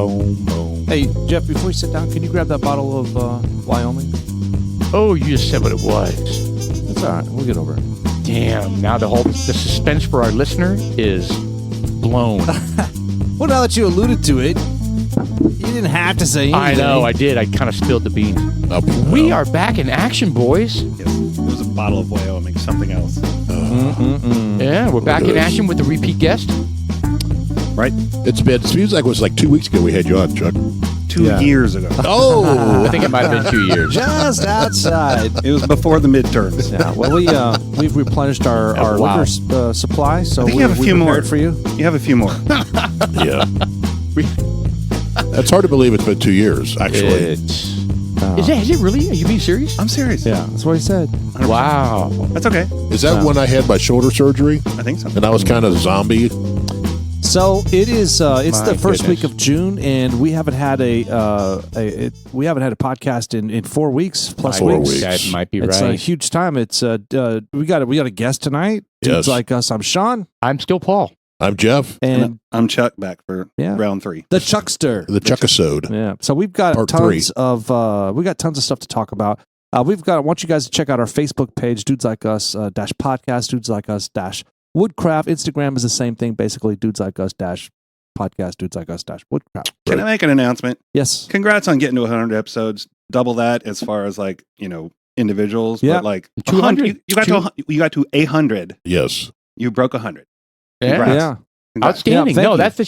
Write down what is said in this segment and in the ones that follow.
Boom, boom. Hey, Jeff, before you sit down, can you grab that bottle of Wyoming? Oh, you just said what it was. That's all right. We'll get over it. Damn. Now the suspense for our listener is blown. Well, now that you alluded to it, you didn't have to say anything. I know, I did. I kind of spilled the beans. We are back in action, boys. Yes, it was a bottle of Wyoming, something else. Yeah, we're back in action with the repeat guest. Right? It seems like it was like 2 weeks ago we had you on, Chuck. 2 years ago. Oh! I think it might have been 2 years. Just outside. It was before the midterms. Yeah, well, we've replenished our wow. liquor supply, so I think you have a few more for you. You have a few more. Yeah. It's hard to believe it's been 2 years, actually. Is it really? Are you being serious? I'm serious. Yeah, that's what he said. 100%. Wow. That's okay. Is that when I had my shoulder surgery? I think so. And I was kind of zombie? So it is. It's My the first goodness. week of June, and we haven't had a podcast in 4 weeks plus 4 weeks. weeks. That might be It's a right. huge time. It's we got a guest tonight. Yes. Dudes like us. I'm Sean, I'm still Paul. I'm Jeff, and I'm Chuck back for Yeah. round 3. the Chuckster. the Chuckasode. Yeah. So we've got Part tons of stuff to talk about. I want you guys to check out our Facebook page, Dudes Like Us dash podcast, Dudes Like Us dash Woodcraft. Instagram is the same thing, basically. Dudes Like Us dash podcast, Dudes Like Us dash Woodcraft. Can I make an announcement? Yes. Congrats on getting to 100 episodes. Double that as far as individuals. Yeah. But like 200. you got to 100. Yes. You broke 100. Yeah. Congrats. Yeah. Congrats. Outstanding. Yeah, thank No, you. that's a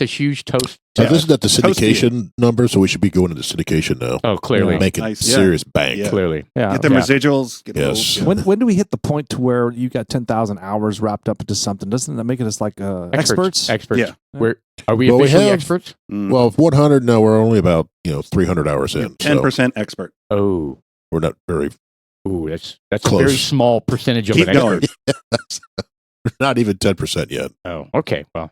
huge toast. So Yeah. isn't that the Toast to you. syndication number? So we should be going into syndication now. Oh, clearly. Making Nice. serious bank. Yeah. Clearly. Yeah. Get them Yeah. residuals. Get Yes. those. When do we hit the point to where you got 10,000 hours wrapped up into something? Doesn't that make us like experts? Experts. Yeah. Are we Well, we officially have- experts? Well, 100, no, we're only about 300 hours in. 10% expert. Oh. We're not very, Ooh, that's a Close. very small percentage of Keep an going. expert. we're not even 10% yet. Oh, okay. Well,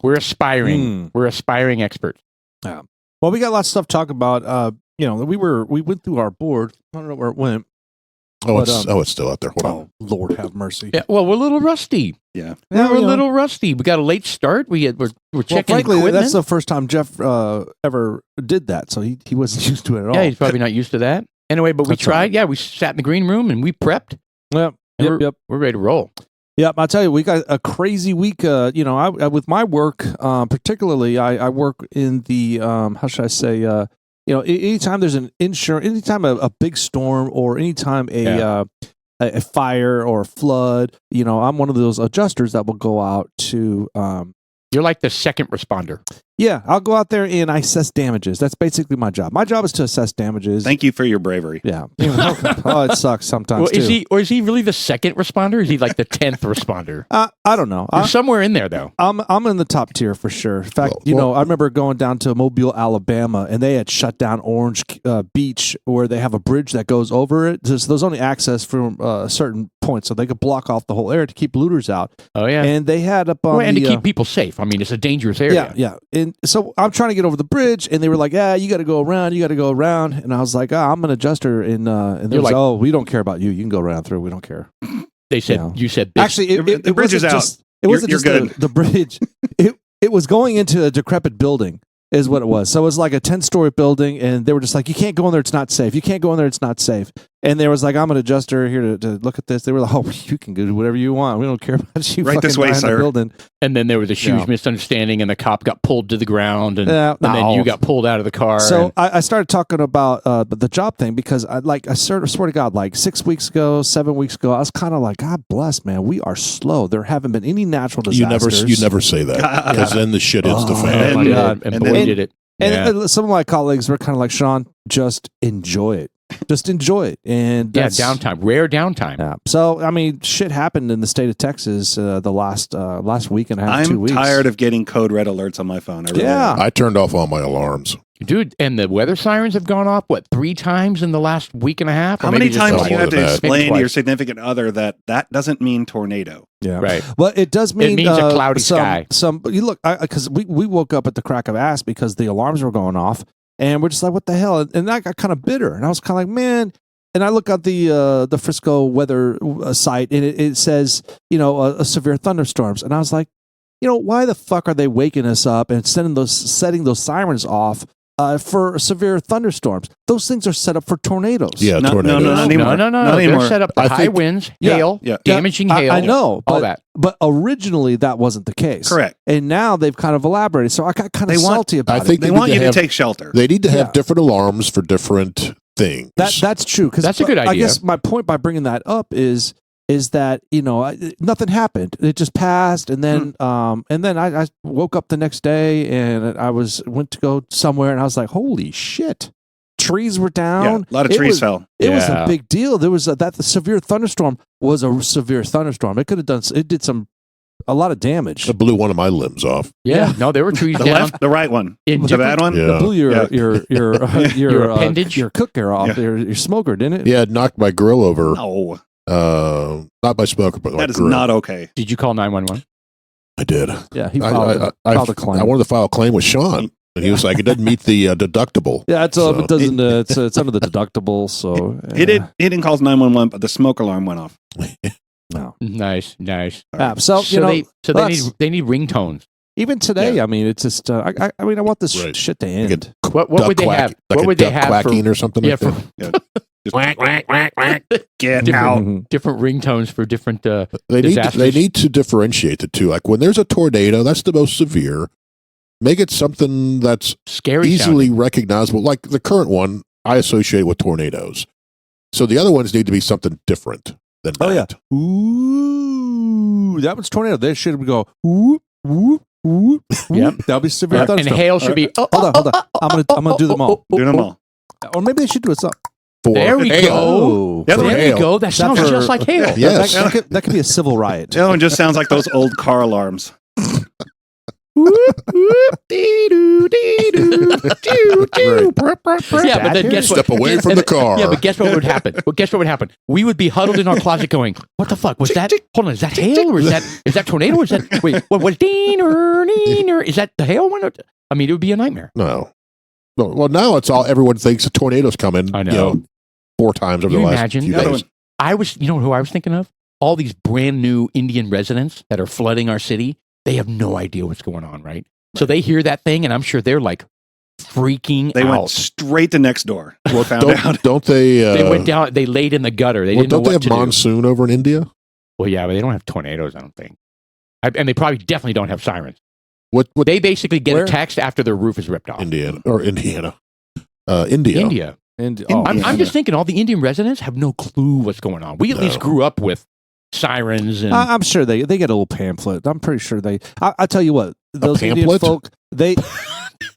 we're aspiring. We're aspiring experts. Well, we got lots of stuff to talk about. We went through our board. I don't know where it went. Oh, But, it's still out there. Hold on. Oh, Lord have mercy. Yeah. Well, we're a little rusty. Yeah. Yeah, We're a you know. little rusty. We got a late start. We're Well, checking frankly, equipment. that's the first time Jeff ever did that, so he wasn't used to it at all. Yeah, he's probably not used to that. Anyway, but we That's all tried. right. Yeah, we sat in the green room and we prepped. Yep. And Yep. We're ready to roll. Yep. I'll tell you, we got a crazy week. I with my work, particularly, I work in the how should I say? Anytime there's an insurance, anytime a big storm, or anytime a fire or a flood, I'm one of those adjusters that will go out to. You're like the second responder. Yeah, I'll go out there and I assess damages. That's basically my job. My job is to assess damages. Thank you for your bravery. Yeah. Oh, it sucks sometimes Well, too. is he really the second responder? Or is he like the 10th responder? I don't know. You're somewhere in there though. I'm in the top tier for sure. In fact, Well, I remember going down to Mobile, Alabama, and they had shut down Orange Beach, where they have a bridge that goes over it. There's only access from a certain point, so they could block off the whole area to keep looters out. Oh yeah. And they had up on Well, and the, to keep people safe. I mean, it's a dangerous area. yeah. And so I'm trying to get over the bridge, and they were like, "Yeah, you got to go around. You got to go around." And I was like, I'm an adjuster, and they You're was like- "Oh, we don't care about you. You can go around through. We don't care." They said Yeah. you said bitch. Actually, The bridge is wasn't out. just- It wasn't You're just the bridge. It was going into a decrepit building, is what it was. So it was like a 10-story building, and they were just like, "You can't go in there. It's not safe. You can't go in there. It's not safe." And there was like, "I'm an adjuster here to look at this." They were like, "Oh, you can do whatever you want. We don't care about you." Right this fucking way, behind the sir. building. And then there was a huge Yeah. misunderstanding, and the cop got pulled to the ground, and, Yeah, and then no. you got pulled out of the car. So and- I started talking about the job thing because I swear to God, like 6 weeks ago, 7 weeks ago, I was kind of like, God bless, man, we are slow. There haven't been any natural disasters. You never say that because then the shit hits the Oh, fan. my And- God. And and boy, then- did it. And Yeah. some of my colleagues were kind of like, Sean, just enjoy it. Just enjoy it. And Yeah, that's, downtime, rare downtime. Yeah. So, I mean, shit happened in the state of Texas the last week and a half, 2 I'm weeks. tired of getting code red alerts on my phone. I really Yeah. am. I turned off all my alarms. Dude, and the weather sirens have gone off, 3 times in the last week and a half? Or How maybe many just times twice? do you have to More than that. explain Maybe to your twice. significant other that doesn't mean tornado? Yeah. Right. Well, it does mean means a cloudy sky. You look, because we woke up at the crack of ass because the alarms were going off, and we're just like, what the hell? And I got kind of bitter, and I was kind of like, man. And I look at the Frisco weather site, and it says, severe thunderstorms, and I was like, why the fuck are they waking us up and setting those sirens off for severe thunderstorms? Those things are set up for tornadoes. Yeah, No, tornadoes. not anymore. No. Not They're anymore. set up for I high think- winds, Yeah. hail, Yeah. damaging hail. I know, all but, that. but originally that wasn't the case. Correct. And now they've kind of elaborated. So I got kind of They want- salty about I think it. They need want to you to have- take shelter. They need to have Yeah. different alarms for different things. That's true. That's a good I idea. guess my point by bringing that up is that nothing happened. It just passed, and then I woke up the next day and went to go somewhere, and I was like, holy shit! Trees were down. A lot of trees fell. It was a Yeah. big deal. There was the severe thunderstorm was a severe thunderstorm. It could have done. It did a lot of damage. It blew one of my limbs off. Yeah. No, there were trees The down. left, the right one. In The different- bad one. Yeah. It blew your Your appendage? your cooker off, Yeah. your smoker, didn't it? Yeah, it knocked my grill over. No, Not my smoker, but my that is grill. not okay. Did you call 911? I did. Yeah, he filed a claim. I wanted to file a claim with Sean, and he was like, "It doesn't meet the deductible." Yeah, it So- doesn't. It's under the deductible. So He didn't call 911, but the smoke alarm went off. No. Nice. So They need ringtones. even today, Yeah. I mean, it's just. I want this Right. shit to Like end. What duck would they quack- have? Like What a would they duck have for quacking or something like for that? Just whack, whack, whack, whack. Get Different- out. Mhm. different ringtones for different? They need disasters. to differentiate the two. Like when there's a tornado, that's the most severe. Make it something that's Scary. easily sounding. recognizable. Like the current one, I associate with tornadoes. So the other ones need to be something different than that. Oh, yeah. Ooh, that one's tornado. They should go. Ooh, ooh, ooh. Yep. That'll be severe And thunderstorm. hail should be. Hold on. I'm gonna do them all. Do them all. Or maybe they should do it. For There we hail. go. Oh, Yep. For There hail. we go. That sounds for- just like hail. Yes. that could be a civil riot. The other one just sounds like those old car alarms. Yeah, but then guess what? Step away from the car. Yeah, but guess what would happen? Well, guess what would happen? We would be huddled in our closet going, "What the fuck was that? Hold on, is that hail or is that tornado? Or is that wait? What was deener? Is that the hail one? I mean, it would be a nightmare. No. Well, now it's all everyone thinks a tornado's coming. I know. 4 times over Can the you last imagine? few The other days. one. I was, you know who I was thinking of? All these brand new Indian residents that are flooding our city. They have no idea what's going on, right? So they hear that thing, and I'm sure they're like freaking They out. went straight to next door. Well, Found out. don't they? They went down. They laid in the gutter. They didn't know don't they what have to do. monsoon over in India? Well, yeah, but they don't have tornadoes. I don't think, and they probably definitely don't have sirens. What They basically get Where? a text after their roof is ripped off. Indiana. India. India. And I'm just thinking all the Indian residents have no clue what's going on. We at least No. grew up with sirens and I'm sure they get a little pamphlet. I'm pretty sure they. I tell you what, those Indian pamphlet? folk,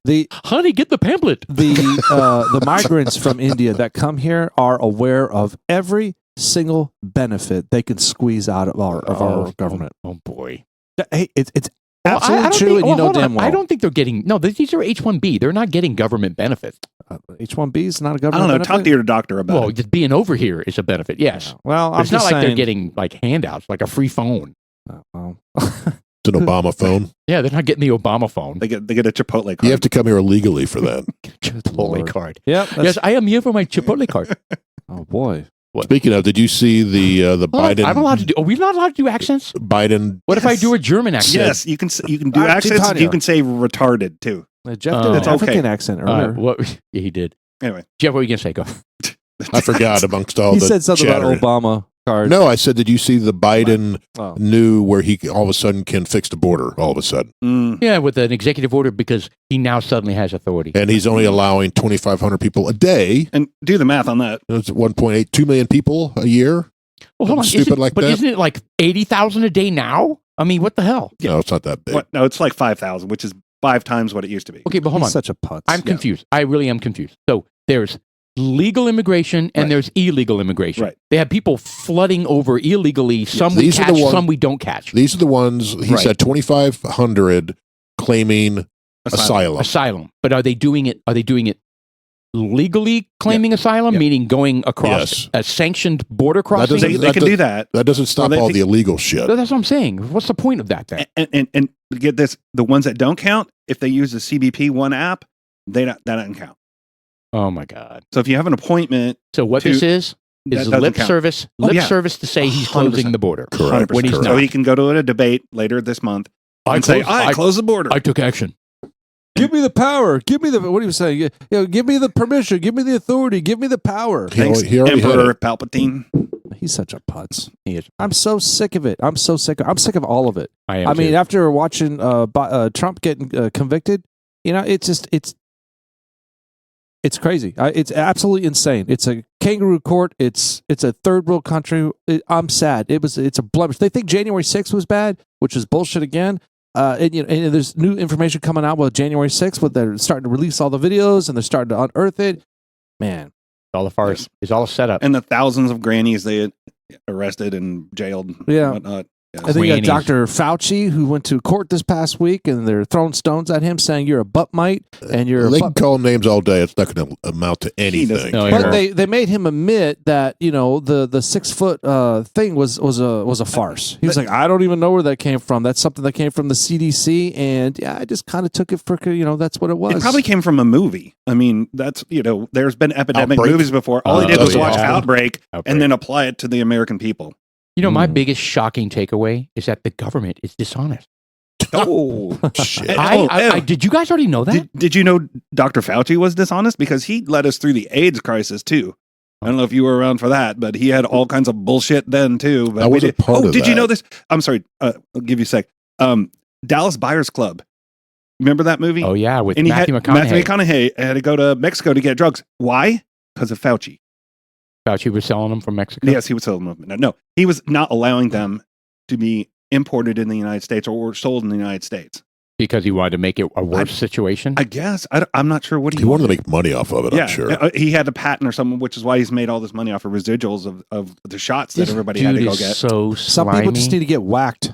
the honey, get the pamphlet. the migrants from India that come here are aware of every single benefit they can squeeze out of our government. Oh boy. Hey, it's Well, absolutely I don't true, think- and you well, know hold on. damn well. I don't think they're getting. No, these are H-1B. They're not getting government benefits. H-1B is not a I government. don't know. benefit? Talk to your doctor about Well, it. just being over here is a benefit. Yes. Well, But I'm it's not just like saying. they're getting like handouts, like a free phone. Well, It's an Obama phone. Yeah, they're not getting the Obama phone. They get a Chipotle card. You have to come here illegally for that. Chipotle Lord. card. yep. Yes, I am here for my Chipotle card. Oh boy. Speaking of, did you see the Biden? I'm allowed to do. Are we not allowed to do accents? Biden. What if I Yes. do a German accent? Yes, you can do I- accents. Tanya. You can say retarded too. Jeff Oh. did an That's okay. African accent earlier. What? Yeah, he did. Anyway, Jeff, what were you gonna say? Go. I forgot amongst all He the said something chatter. about Obama card. No, I said, did you see the Biden Oh. knew where he all of a sudden can fix the border all of a sudden? Yeah, with an executive order because he now suddenly has authority. And he's only allowing 2,500 people a day. and do the math on that. It's 1.82 million people a year. Well, hold on. Stupid Isn't, like but that? isn't it like 80,000 a day now? I mean, what the hell? No, it's not that big. What? No, it's like 5,000, which is 5 times what it used to be. Okay, but hold He's on. such a putz. I'm confused. I really am confused. So there's legal immigration and Right. there's illegal immigration. Right. They have people flooding over illegally. Some we These are the catch, ones- some we don't catch. These are the ones, he Right. said 2,500 claiming asylum. Asylum. But are they doing it? Are they doing it legally claiming asylum, Yeah. meaning going across Yes. a sanctioned border crossing? doesn't- They can do that. That doesnesn't stop Well, they all think- the illegal shit. That's what I'm saying. What's the point of that then? And get this: the ones that don't count, if they use the CBP One app, that doesn't count. Oh my God. So if you have an appointment, So what To- this is that doesn't lip count. service, Oh, yeah. service to say he's 100%. closing the border. Correct. When he's correct. not. So he can go to a debate later this month and say, I close the border. I took action. Give me the power. Give me the, what are you saying? Give me the permission. Give me the authority. Give me the power. Thanks, He already had Emperor it. Palpatine. He's such a putz. He is. I'm so sick of it. I'm sick of all of it. I am. I mean, too. after watching Trump getting convicted, it's crazy. It's absolutely insane. It's a kangaroo court. It's a third world country. I'm sad. It's a blemish. They think January 6th was bad, which is bullshit again. And there's new information coming out with January 6th, but they're starting to release all the videos and they're starting to unearth it. Man, It's all a farce. It's all a setup. And the thousands of grannies they had arrested and jailed Yeah. and whatnot. Yes. I think Grannies. Dr. Fauci, who went to court this past week, and they're throwing stones at him, saying you're a butt mite and you're. They a can butt. call him names all day. It's not going to amount to anything. doesn't No, care. But they made him admit that the 6 foot thing was a farce. He was like, I don't even know where that came from. That's something that came from the CDC, and yeah, I just kind of took it for that's what it was. It probably came from a movie. I mean, that's there's been epidemic Outbreak. movies before. All they did was watch yeah. Outbreak Outbreak. and then apply it to the American people. My biggest shocking takeaway is that the government is dishonest. Oh, Shit. Did you guys already know that? Did you know Dr. Fauci was dishonest? Because he led us through the AIDS crisis too. I don't know if you were around for that, but he had all kinds of bullshit then too. But I wasn't part of did you that. know this? I'm sorry. I'll give you a sec. Dallas Buyers Club. Remember that movie? Oh yeah, with And Matthew McConaughey. Matthew McConaughey had to go to Mexico to get drugs. Why? Because of Fauci. Fauci was selling them from Mexico. Yes, he was selling them. No, he was not allowing them to be imported in the United States or sold in the United States. Because he wanted to make it a worse situation. I guess. I'm not sure what He wanted to make money off of it, Yeah, I'm sure. he had a patent or something, which is why he's made all this money off of residuals of the shots that This everybody dude had to go is get. so some slimy. people just need to get whacked.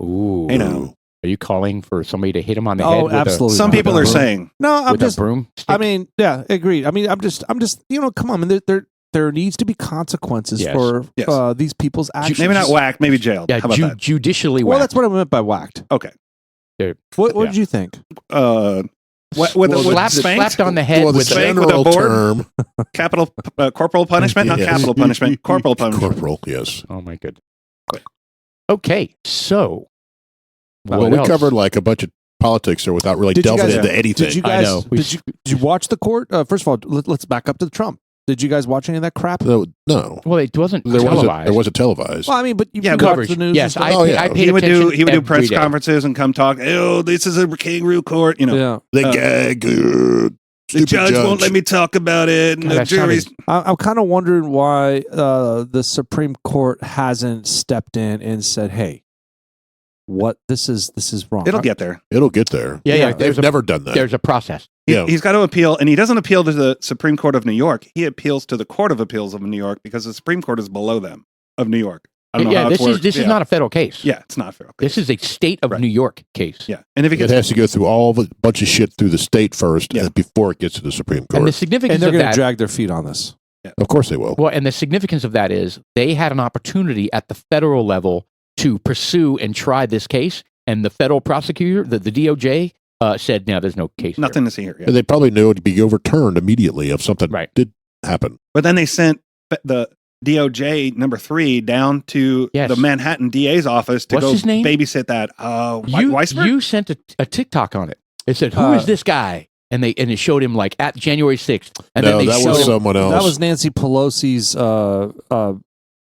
Ooh. I know. Are you calling for somebody to hit him on the Oh, head? With absolutely. Some not. people are saying, No, I'm with just. a broom? I mean, yeah, agreed. I mean, I'm just. Come on, man. There needs to be consequences Yes. for Yes. these people's actions. maybe not whacked, maybe jailed. Yeah, How about that? judicially Well, whacked. that's what I meant by whacked. Okay. What Yeah. did you think? What slapped on the head Well, the with spank with a general board? term. capital corporal punishment, not Yes. capital punishment, corporal punishment. Corporal, yes. Oh my goodness. Okay, so Well, we covered like a bunch of politics there without really Did you delving guys- into anything. Did you I guys? know. Did you watch the court? First of all, let's back up to Trump. Did you guys watch any of that crap? No. Well, it wasn't There televised. wasn't televised. Well, I mean, but you Yeah, watch coverage. the news. Yes, and I stuff. paid He would do attention press every day. conferences and come talk. Oh, this is a kangaroo court. Yeah. The uh, gag. The Stupid judge won't let me talk about it, and God, the that jury's. I'm kind of wondering why the Supreme Court hasn't stepped in and said, "Hey, what this is wrong." It'll get there. It'll get there. Yeah. They've never done that. There's a process. Yeah. He's got to appeal, and he doesn't appeal to the Supreme Court of New York. He appeals to the Court of Appeals of New York because the Supreme Court is below them of New York. I don't know how this it works. is Yeah. not a federal case. Yeah, it's not fair. Okay. This is a state of Right. New York case. Yeah, and if it It gets has to go through all the bunch of shit through the state first Yeah. before it gets to the Supreme And Court. the significance and they're of going that to drag their feet on this. Of course they will. Well, and the significance of that is they had an opportunity at the federal level to pursue and try this case, and the federal prosecutor, the DOJ, said, "No, there's no case. here." nothing to see here. Yeah. And they probably knew it would be overturned immediately if something Right. did happen. But then they sent the DOJ number 3 down to Yes. the Manhattan DA's office to What's go his name? babysit that. Weisberg? You sent a TikTok on it. It said, "Who is this guy?" And it showed him like at January 6th, and No, then they that showed was him. someone else. That was Nancy Pelosi's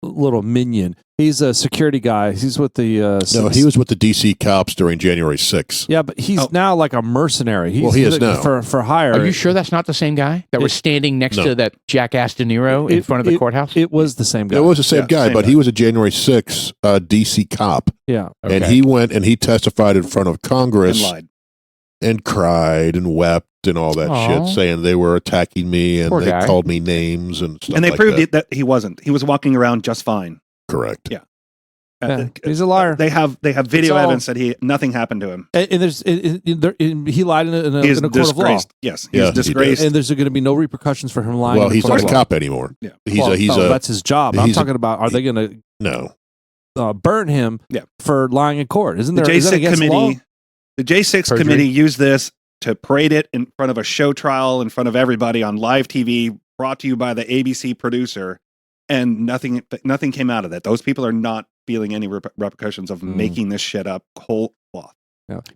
little minion. He's a security guy. He's with the. No, he was with the DC cops during January 6th. Yeah, but he's now like a mercenary. He's, Well, he is like now. for hire. Are you sure that's not the same guy that was standing next No. to that jackass De Niro in front of the courthouse? It was the same guy. It was the same Yeah, guy, same but guy. he was a January 6th DC cop. yeah. And Okay. he went and he testified in front of and Congress lied. and cried and wept and all that Aw. shit, saying they were attacking me and Poor they guy. called me names and stuff And they like proved that. it that he wasn't. He was walking around just fine. Correct. Yeah. Yeah, he's a liar. They have video all- evidence that nothing happened to him. And there's he lied in a, He is in a court of law. disgraced. Yes, he's Yeah, he did. disgraced. And there's going to be no repercussions for him lying. Well, in a he's court not a of law. cop anymore. Yeah. He's Well, a no, that's his job. I'm he's a- talking about, are they going no. to burn him Yeah. for lying in court? Isn't The there? Is that J6 against the law? committee, the J6 Perjury. committee used this to parade it in front of a show trial in front of everybody on live TV, brought to you by the ABC producer, and nothing came out of that. Those people are not feeling any repercussions of making this shit up whole cloth.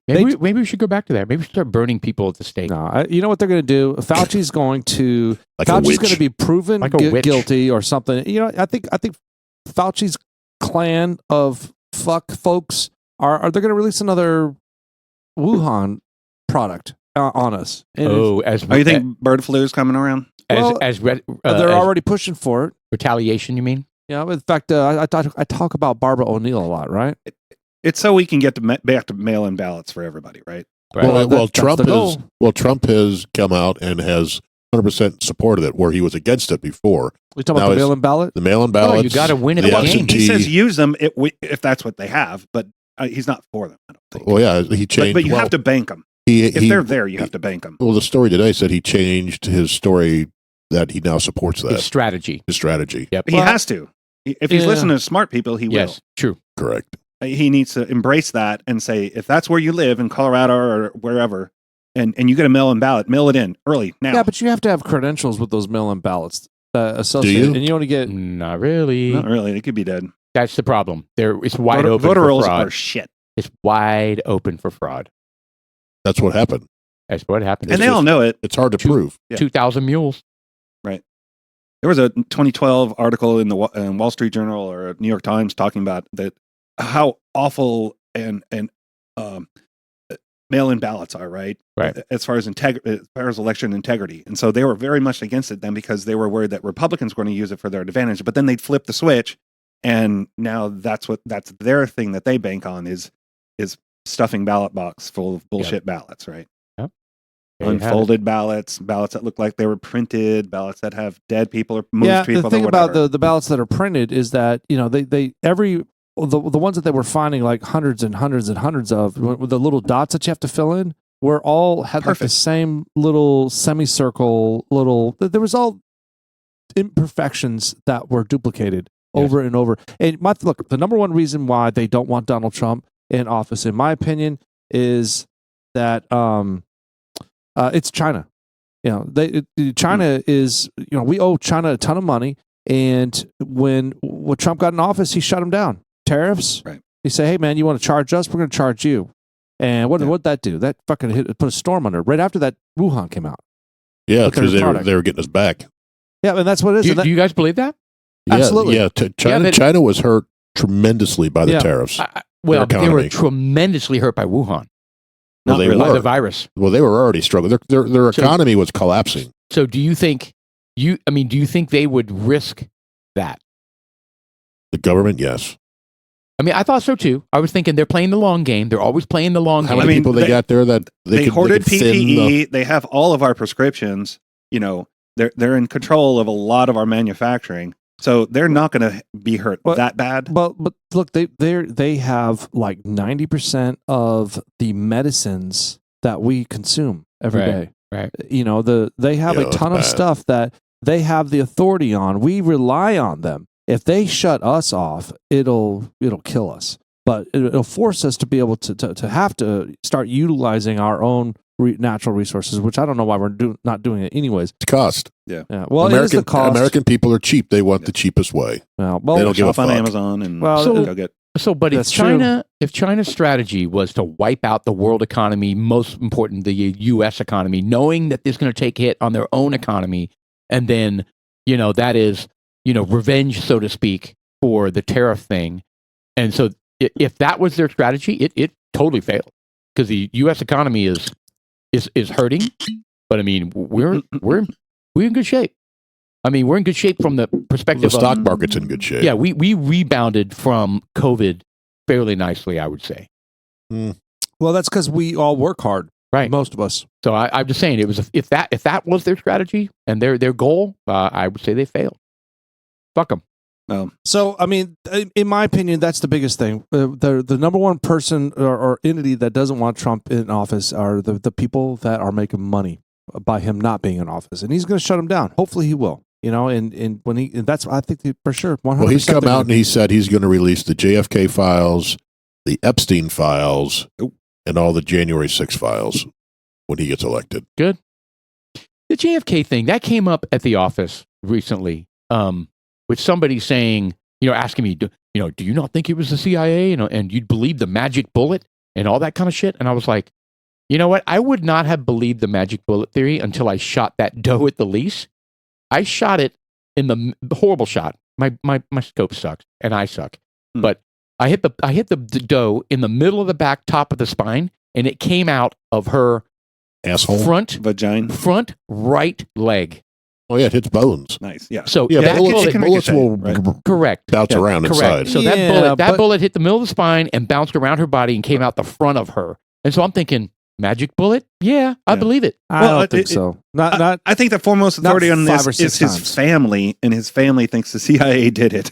Maybe we should go back to that. Maybe we should start burning people at the stake. No, you know what they're going to do? Fauci's going to Like a Fauci's witch. going to be proven Like a witch. guilty or something. You know, I think Fauci's clan of fuck folks are they going to release another Wuhan product on us? And Oh, as Oh, you think bird flu is coming around? Well, they're they're already pushing for it. retaliation? You mean? Yeah, in fact, I talk about Barbara O'Neill a lot, right? It's so we can get back to mail-in ballots for everybody, right? Right. Well, Trump has come out and has 100% supported it, where he was against it before. We talking Now about the it's- mail-in ballot. The mail-in ballots. you gotta win at the the game. absentee. He says use them if that's what they have, but he's not for them. I don't think. Well, yeah, he changed. But you have to bank them. If They're there, you have to bank them. Well, the story today said he changed his story that he now supports It's that strategy. his strategy. Yep. He has to. If he's Yeah. listening to smart people, he Yes. True. Correct. will. He needs to embrace that and say, if that's where you live in Colorado or wherever, and you get a mail-in ballot, mail it in early now. Yeah, but you have to have credentials with those mail-in ballots associated, Do you? and you only get. Not really. Not really. They could be dead. That's the problem. It's wide open Voter for rolls fraud. are shit. It's wide open for fraud. That's what happened. That's what happened. And they all know it. It's hard to prove. Yeah. 2,000 mules. There was a 2012 article in the Wall Street Journal or New York Times talking about that how awful and mail-in ballots are, right? Right. As far as election integrity, and so they were very much against it then because they were worried that Republicans were going to use it for their advantage. But then they'd flip the switch, and now that's their thing that they bank on is stuffing ballot box full of bullshit ballots, right? There you have it. Unfolded ballots that look like they were printed, ballots that have dead people or moved people. The thing or about whatever. the ballots that are printed is that the ones that they were finding like hundreds and hundreds and hundreds of with the little dots that you have to fill in were all had like the Perfect. same little semicircle there was all imperfections that were duplicated over and over. And look, the number one reason why they don't want Donald Trump in office, in my opinion, is that it's China. China is, we owe China a ton of money. And when Trump got in office, he shut him down. Tariffs. Right. He said, hey, man, you want to charge us? We're going to charge you. And what'd that do? That fucking put a storm under it. Right after that, Wuhan came out. Yeah, With their because they product. were getting us back. Yeah, and that's what it is. Do, And that- do you guys believe that? Absolutely. Yeah. Yeah, but- China was hurt tremendously by the Yeah. tariffs. Well, Their they were economy. tremendously hurt by Wuhan, Well, they by were. the virus. Well, they were already struggling. Their So- economy was collapsing. So do you think do you think they would risk that? The government, yes. I mean, I thought so too. I was thinking they're playing the long game. They're always playing the long How game. many people they got there that they could, hoarded they could thin PPE. They have all of our prescriptions. They're in control of a lot of our manufacturing, so they're not going to be hurt Well, that bad. But look, they have like 90% of the medicines that we consume every day. Right. They have Yeah, a ton of that's bad. stuff that they have the authority on. We rely on them. If they shut us off, it'll kill us. But it'll force us to be able to have to start utilizing our own natural resources, which I don't know why we're not doing it anyways. It's cost. Yeah. Well, it is the cost. American people are cheap. They want the cheapest way. Well, They don't give a Shop on fuck. Amazon and Well, go get. So, but That's true. if China's strategy was to wipe out the world economy, most important, the U.S. economy, knowing that there's going to take a hit on their own economy, and then, that is, revenge, so to speak, for the tariff thing. And so if that was their strategy, it totally failed because the U.S. economy is hurting. But I mean, we're in good shape. I mean, we're in good shape from the perspective The of stock market's in good shape. yeah, we rebounded from COVID fairly nicely, I would say. Well, that's because we all work hard. Right. Most of us. So I'm just saying, it was if that was their strategy and their goal, I would say they failed. Fuck them. So, I mean, in my opinion, that's the biggest thing. The number one person or entity that doesn't want Trump in office are the people that are making money by him not being in office, and he's going to shut him down. Hopefully, he will. And that's I think for sure. 100%. Well, he's come they're out gonna- and he said he's going to release the JFK files, the Epstein files, and all the January 6 files when he gets elected. Good. The JFK thing that came up at the office recently, with somebody saying, asking me, do you not think it was the CIA? And you'd believe the magic bullet and all that kind of shit. And I was like, you know what? I would not have believed the magic bullet theory until I shot that doe at the lease. I shot it in the horrible shot. My scope sucks and I suck. But I hit the doe in the middle of the back top of the spine, and it came out of her Asshole. front right leg. Oh yeah, it hits bones. Nice. Yeah. So Yeah, that bullets, bullet, bullets will right? correct. bounce around inside. Correct. So that bullet hit the middle of the spine and bounced around her body and came out the front of her. And so I'm thinking, magic bullet? Yeah, I believe it. I Well, don't think so. Not. I think the foremost not authority on 5 or this 6 is his times. family, and his family thinks the CIA did it.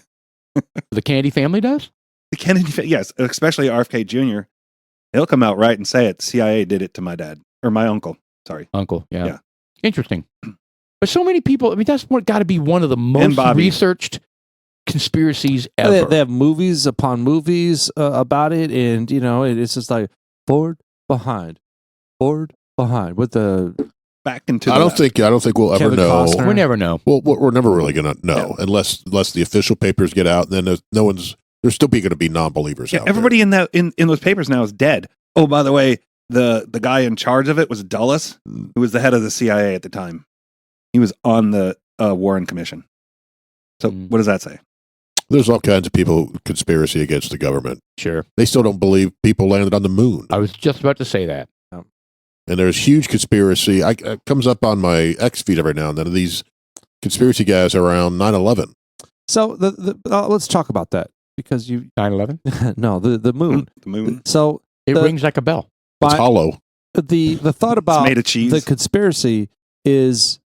The Kennedy family does? The Kennedy, yes, especially RFK Jr. He'll come out right and say it. The CIA did it to my dad or my uncle. Sorry, Uncle, yeah. Yeah. Interesting. But so many people, I mean, that's got to be one of the most Bobby. researched conspiracies ever. They have movies upon movies about it, and it's just like forward, behind, with the back into. I don't think we'll ever Kevin know. Costner. We never know. Well, we're never really going to know unless the official papers get out. Then there's still going to be non-believers out everybody in those papers now is dead. Oh, by the way, the guy in charge of it was Dulles, who was the head of the CIA at the time. He was on the Warren Commission. So what does that say? There's all kinds of people conspiracy against the government. Sure. They still don't believe people landed on the moon. I was just about to say that. And there's huge conspiracy. It comes up on my X feed every now and then. These conspiracy guys around 9/11. So let's talk about that because 9/11? no the moon. The moon. So It rings like a bell. It's hollow. The thought about It's made of cheese. the conspiracy is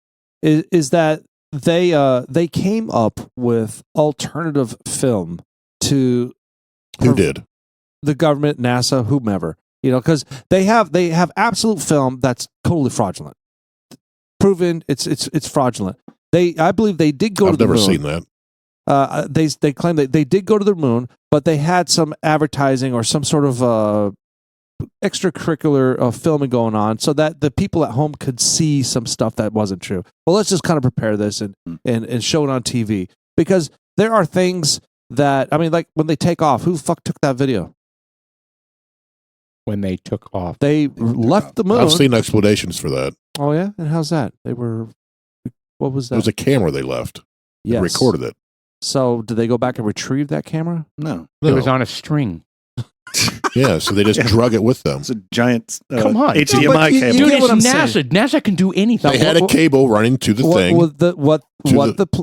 that they came up with alternative film to Who did? the government, NASA, whomever, because they have absolute film that's totally fraudulent, proven it's fraudulent. I believe they did go to I've the never moon. seen that. They claim that they did go to the moon, but they had some advertising or some sort of extracurricular filming going on so that the people at home could see some stuff that wasn't true. Well, let's just kind of prepare this and show it on TV, because there are things that, I mean, like when they take off, who the fuck took that video? When they took off. They left the moon. I've seen explanations for that. Oh yeah, and how's that? What was that? It was a camera they left. Yes. They recorded it. So did they go back and retrieve that camera? No. It was on a string. Yeah, so they just drug it with them. It's a giant Come on. HDMI No, but you cable. Dude, get it's what I'm NASA. saying. NASA can do anything. They had a cable running to the thing.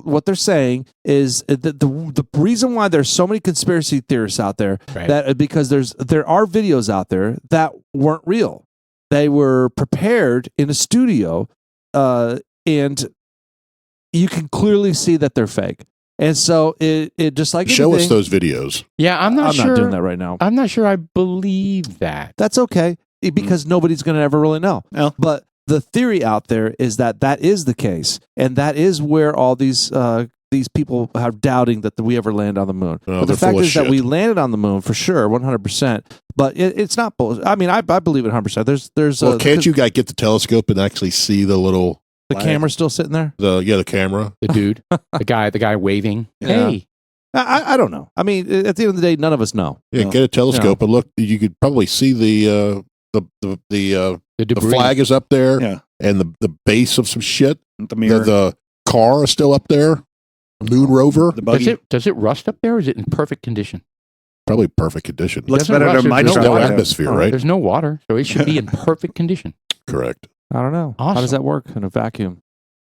What they're saying is that the reason why there's so many conspiracy theorists out there Right. that because there are videos out there that weren't real. They were prepared in a studio, and you can clearly see that they're fake. And so it just like Show us anything- those videos. Yeah, I'm not sure. not doing that right now. I'm not sure I believe that. That's okay because nobody's going to ever really know. No. But the theory out there is that is the case, and that is where all these people are doubting that we ever land on the moon. Oh, but the they're fact full of is that shit. we landed on the moon for sure, 100%. But it's not bullshit. I mean, I believe it 100%. There's Well, can't you guys get the telescope and actually see the little the camera still sitting there? the camera? The dude, the guy waving. Yeah. Hey, I don't know. I mean, at the end of the day, none of us know. Yeah, No. get a telescope and look. You could probably see the the debris. flag is up there, Yeah. and the base of some shit. The mirror. The car is still up there. Moon rover, The buggy. Does it rust up there? Or is it in perfect condition? probably perfect condition. Looks doesn't better rust, than my there's There's truck. no water. atmosphere, right? There's no water, so it should be in perfect condition. Correct. I don't know. How Awesome. does that work in a vacuum?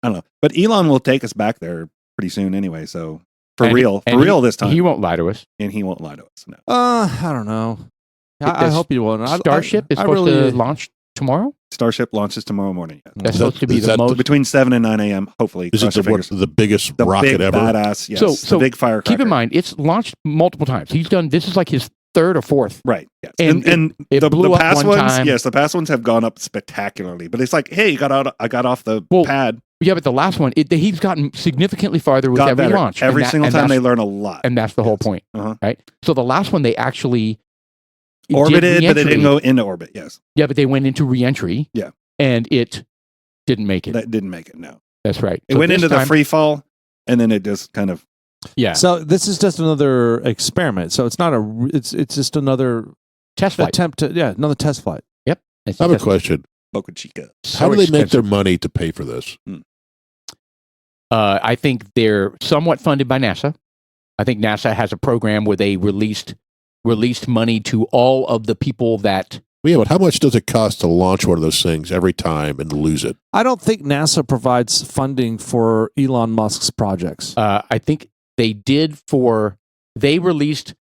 I don't know. But Elon will take us back there pretty soon anyway. So for And- real and this time. He won't lie to us. And he won't lie to us. No. I don't know. I Does hope you won't. Starship is I supposed really- to launch tomorrow. Starship launches tomorrow morning. Yeah. That's Is supposed to be is the that most. Between 7 and 9 a.m., hopefully. Is it Cross your fingers. the biggest The rocket big ever? badass, yes. So the big firecracker. Keep in mind, it's launched multiple times. He's done. This is like his third or fourth. Right. Yes. And it the blew up past one ones, time. yes, the past ones have gone up spectacularly. But it's like, hey, I got off the Well, pad. Yeah, but the last one, he's gotten significantly farther with Got every better. launch. Every And single and time they that's- learn a lot. and that's the whole Yes. point, Uh-huh. right? So the last one, they actually did Orbited, but it re-entry. didn't go into orbit. Yes. Yeah, but they went into re-entry. Yeah. And it didn't make it. That didn't make it, no. That's right. It So went this into the time- free fall, and then it just kind of Yeah. So this is just another experiment. So it's not it's just another test flight. Another test flight. Yep. It's I have a test flight. question. Boca Chica. How do they make their expensive. money to pay for this? I think they're somewhat funded by NASA. I think NASA has a program where they released money to all of the people that. Well, yeah, but how much does it cost to launch one of those things every time and lose it? I don't think NASA provides funding for Elon Musk's projects. I think they did for. They released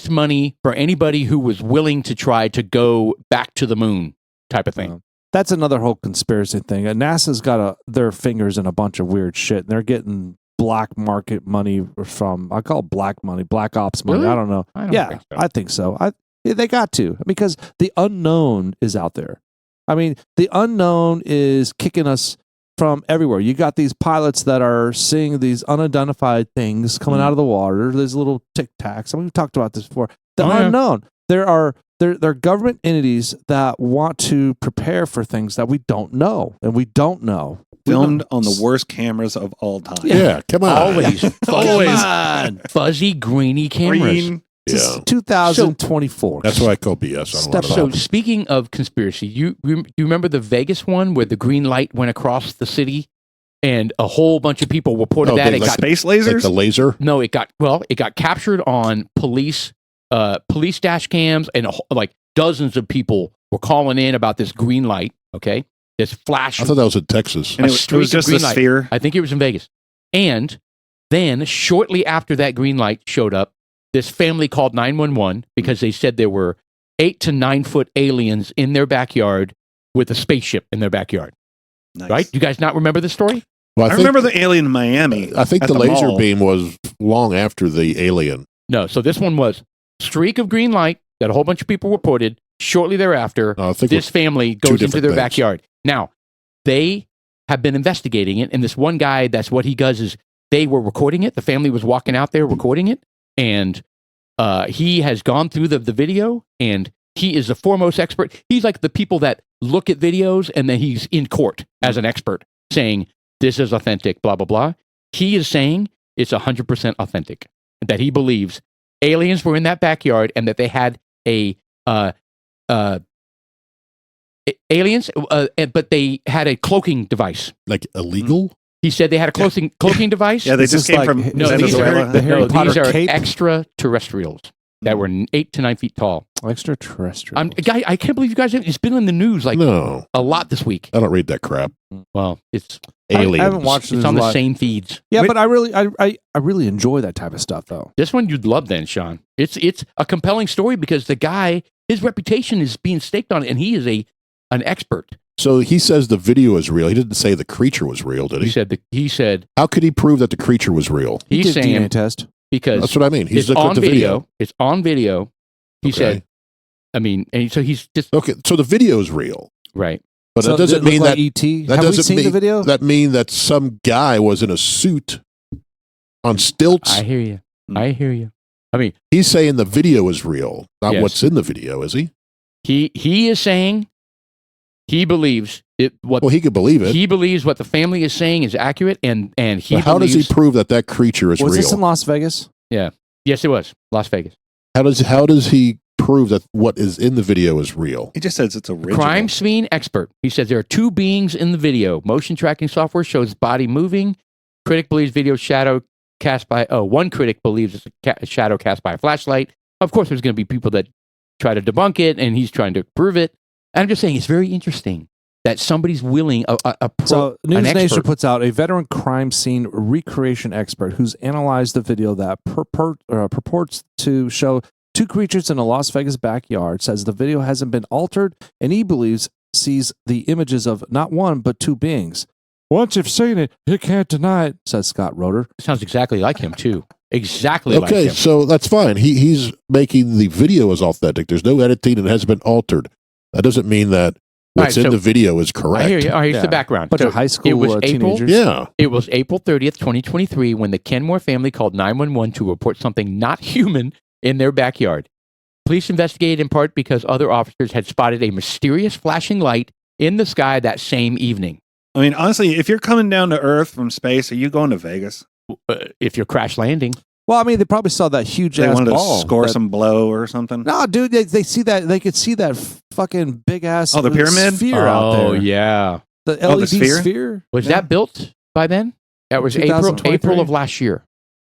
money for anybody who was willing to try to go back to the moon, type of thing. That's another whole conspiracy thing. NASA's got their fingers in a bunch of weird shit. And they're getting black market money from, I call it black money, black ops money. Really? I don't know. I don't think so. I think so. They got to, because the unknown is out there. I mean, the unknown is kicking us from everywhere. You got these pilots that are seeing these unidentified things coming out of the water. There's little tic tacs. I mean, we've talked about this before. The unknown. There are government entities that want to prepare for things that we don't know, and we don't know. Filmed on the worst cameras of all time. Yeah, come on. Always fuzzy, grainy cameras. Green. This is 2024. That's why I call BS. I don't So know. speaking of conspiracy, you remember the Vegas one where the green light went across the city, and a whole bunch of people reported Oh, that they it like got Space Like lasers? the laser? no, it got captured on police dash cams, and like dozens of people were calling in about this green light. Okay, this flash. I thought that was in Texas. And a it was streak of just a green light. sphere. I think it was in Vegas. And then shortly after that green light showed up, this family called 911 because they said there were 8 to 9 foot aliens in their backyard with a spaceship in their backyard. Nice. Right? You guys not remember this story? Well, I think, remember the alien in Miami. I think at the laser mall. beam was long after the alien. No. So this one was streak of green light that a whole bunch of people reported. Shortly thereafter, I think this family goes into different their things. backyard. Now, they have been investigating it, and this one guy, that's what he does is they were recording it. The family was walking out there recording it, and he has gone through the video, and he is the foremost expert. He's like the people that look at videos, and then he's in court as an expert saying, this is authentic, blah, blah, blah. He is saying it's 100% authentic, that he believes aliens were in that backyard and that they had aliens, but they had a cloaking device. Like illegal? He said they had a cloaking device. Yeah, they This just is came like- from No, these Venezuela. are, the Harry Potter these are cape? extraterrestrials that were 8 to 9 feet tall. Extraterrestrial. Guy, I can't believe you guys have. It's been in the news like No, a lot this week. I don't read that crap. Well, it's Aliens. I haven't watched it's it on the live. same feeds. Yeah, but I really enjoy that type of stuff, though. This one you'd love, then, Sean. It's a compelling story because the guy, his reputation is being staked on it, and he is an expert. So he says the video is real. He didn't say the creature was real, did he? He said How could he prove that the creature was real? He he's did saying DNA test. because That's what I mean. He's it's looking on at the video. It's on video. He Okay. said, I mean, and so he's just Okay, so the video is real, right. but So that doesn't does it mean look that like ET. that Have we doesn't seen mean the video? that mean that some guy was in a suit on stilts. I hear you. I hear you. I mean, He's saying the video is real, not Yes. what's in the video, is he? he is saying he believes it. What Well, he could believe it. he believes what the family is saying is accurate, and he But how does believes, he prove that that creature is Was real? this in Las Vegas? Yes, it was Las Vegas. How does he prove that what is in the video is real? He just says it's original. Crime scene expert. He says there are 2 beings in the video. Motion tracking software shows body moving. Critic believes video shadow cast by. One critic believes it's a shadow cast by a flashlight. Of course, there's going to be people that try to debunk it, and he's trying to prove it. I'm just saying it's very interesting that somebody's willing So News an Nation expert. puts out a veteran crime scene recreation expert who's analyzed the video that purports to show 2 creatures in a Las Vegas backyard. Says the video hasn't been altered, and he believes sees the images of not 1 but 2 beings. Once you've seen it, you can't deny it, says Scott Roeder. Sounds exactly like him too. Exactly like Okay, him. so that's fine. He's making the video as authentic. There's no editing and it hasn't been altered. That doesn't mean that what's All right, in so the video is correct. I hear you. All right, here's Yeah. the background. Bunch So of high it school was April. teenagers. Yeah. It was April 30th, 2023, when the Kenmore family called 911 to report something not human in their backyard. Police investigated in part because other officers had spotted a mysterious flashing light in the sky that same evening. I mean, honestly, if you're coming down to Earth from space, are you going to Vegas? If you're crash landing, Well, I mean, they probably saw that huge They ass wanted ball. to score that- some blow or something. No, dude, they see that. They could see that fucking big ass. Oh, the pyramid? sphere out there. Oh yeah. The Oh, LED the sphere? sphere. Was Yeah. that built by then? That was April 2023? of last year.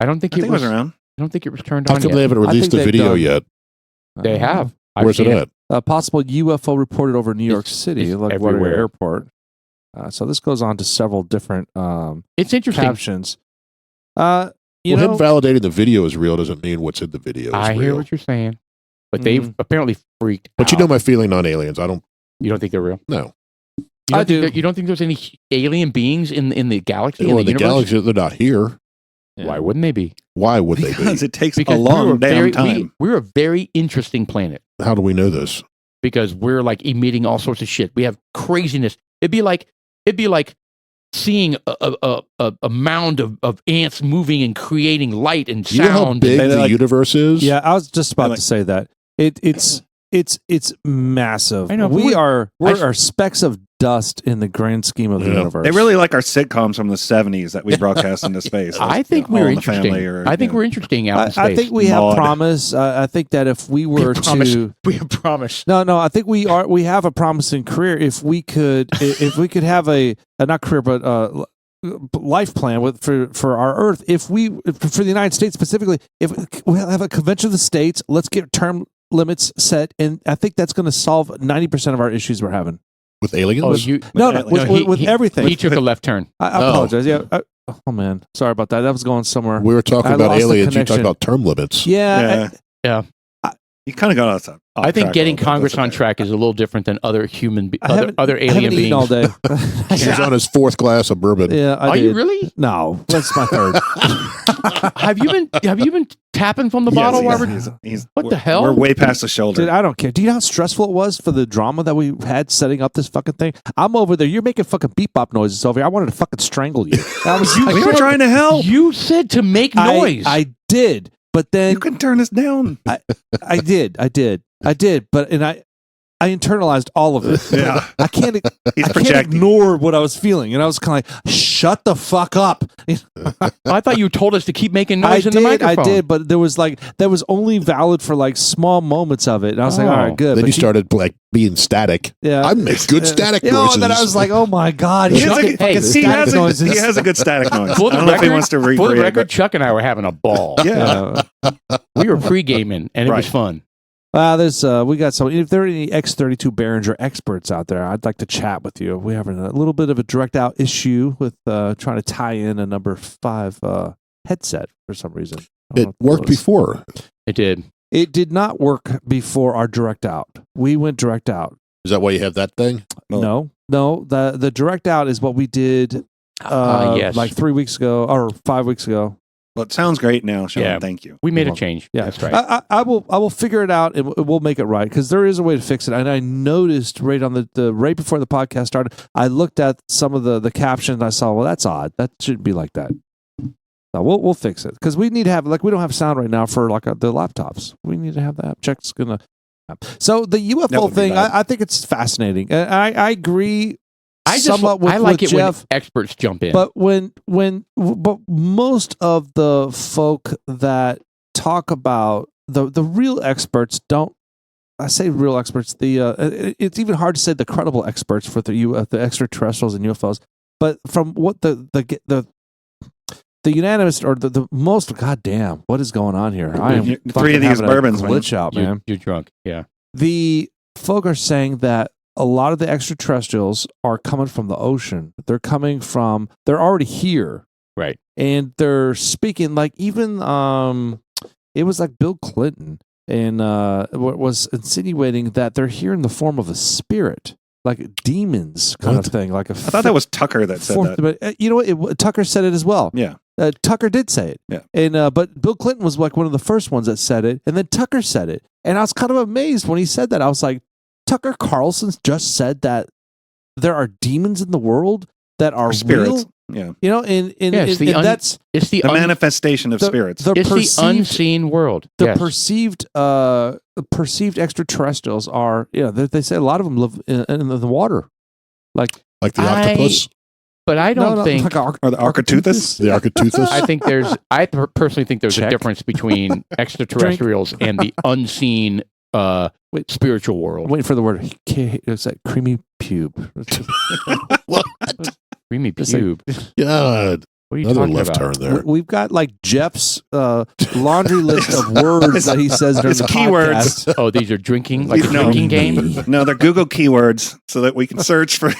I don't think I think it was around. I don't think it was turned How on come yet. they haven't I released think the they've video done- yet? They have. I've Where's it seen at? A possible UFO reported over New York It's- City, it's like everywhere. Watergate Airport. So this goes on to several different It's interesting. captions. Him validating the video is real doesn't mean what's in the video is I real. hear what you're saying, but they've apparently freaked But you out. know my feeling on aliens. I don't You don't think they're real? know. You don't I think do. You don't think there's any alien beings in the galaxy, in Or the the universe? galaxy, they're not here. Why wouldn't they be? Why would they Because be? it takes Because a long we're damn very, time. we're a very interesting planet How do we know this? because we're like emitting all sorts of shit. We have craziness. It'd be like seeing a mound of ants moving and creating light and You know how sound. big They the like- universe is? Yeah, I was just about Like- to say that. It's massive. I know, but We're specks of dust in the grand scheme of the Yeah. universe. They really like our sitcoms from the 70s that we broadcast into space. I think You know, we're All in the interesting. Family or, I think you know. we're interesting out in space. I think we have Maud. promise. I think that if we were promise. to We have promise. no, I think we have a promising career if we could have a not career but life plan for our Earth. If for the United States specifically, if we have a convention of the states, let's get term limits set, and I think that's going to solve 90% of our issues we're having. With aliens? Oh, you, With everything. He took a left turn. I apologize. Yeah. Oh man, sorry about that. That was going somewhere. we were talking I about lost the aliens. You talked connection. about term limits. Yeah. Yeah. You kind of got off I think track getting a little bit. Congress That's on okay. track is a little different than other I haven't- other I haven't alien eaten beings. all day. He's on his fourth glass of bourbon. Yeah, I Are did. you really? No, that's my third. Have you been tapping from the Yes, bottle? he's- while we're- he's- What the we're- hell? We're way past the shoulder. Dude, I don't care. Do you know how stressful it was for the drama that we had setting up this fucking thing? I'm over there. You're making fucking beep bop noises over here. I wanted to fucking strangle you. I was. we were trying to help. You said to make noise. I did, but then You can turn us down. I did, but I internalized all of it. Yeah. I can't. He's I can't projecting. ignore what I was feeling, and I was kind of like, "Shut the fuck up." I thought you told us to keep making noise in the microphone. I did, but there was only valid for like small moments of it, and I was like, Oh. "All right, good." Then But you started like being static. yeah, I make good static you know, noises. and then I was like, "Oh my god!" He he's has, making a, fucking he, static has noises. he has a good static noise. For I the don't know if he record- wants to For the recreate it, record, Chuck and I were having a ball. but- Yeah. We were pre-gaming, and it was Right. fun. There's we got some. If there are any X32 Behringer experts out there, I'd like to chat with you. We're having a little bit of a direct out issue with trying to tie in a number 5 headset for some reason. I don't know it what worked was. before. It did. It did not work before our direct out. We went direct out. Is that why you have that thing? Well- No. The direct out is what we did. Yes. like 3 weeks ago or 5 weeks ago. Well, it sounds great now, Sean. Yeah. Thank you. We made a Well, change. Yeah, That's right. I will figure it out and we'll make it right because there is a way to fix it. And I noticed right on the right before the podcast started, I looked at some of the captions. And I saw, well, that's odd. That shouldn't be like that. So we'll fix it because we need to have we don't have sound right now for the laptops. We need to have that. Check's gonna. So the That UFO would be thing, bad. I think it's fascinating. And I agree. I just somewhat with, I like with it Jeff. when experts jump in. But but most of the folk that talk about the real experts don't. I say real experts. It's even hard to say the credible experts for the extraterrestrials and UFOs. But from what the unanimous or the most, goddamn, what is going on here? I am Three of fucking these having a bourbons, man. glitch out, man. you're drunk. Yeah. The folk are saying that a lot of the extraterrestrials are coming from the ocean. They're already here. Right. And they're speaking like even it was like Bill Clinton and was insinuating that they're here in the form of a spirit, like demons kind What? of thing. Like I thought that was Tucker that said that. But you know what? Tucker said it as well. Yeah. Tucker did say it. Yeah. And but Bill Clinton was like one of the first ones that said it, and then Tucker said it. And I was kind of amazed when he said that. I was like, Tucker Carlson just said that there are demons in the world that are Spirits. real. Yeah. You know, and Yes, that's It's the, The manifestation of the, spirits. the it's the perceived unseen world. the Yes. perceived extraterrestrials are. They say a lot of them live in the water. Like Like the I- octopus? But I don't think. like Or the Architeuthis? The Architeuthis. I personally think there's a Check. difference between extraterrestrials and the unseen spiritual world. I'm waiting for the word. It's like creamy pube. What? Creamy It's like- pube. God. What are you Another talking left about? turn there. We've got like Jeff's laundry list of words that he says during It's the keywords. podcast. Oh, these are drinking, like a No. drinking game. No, they're Google keywords so that we can search for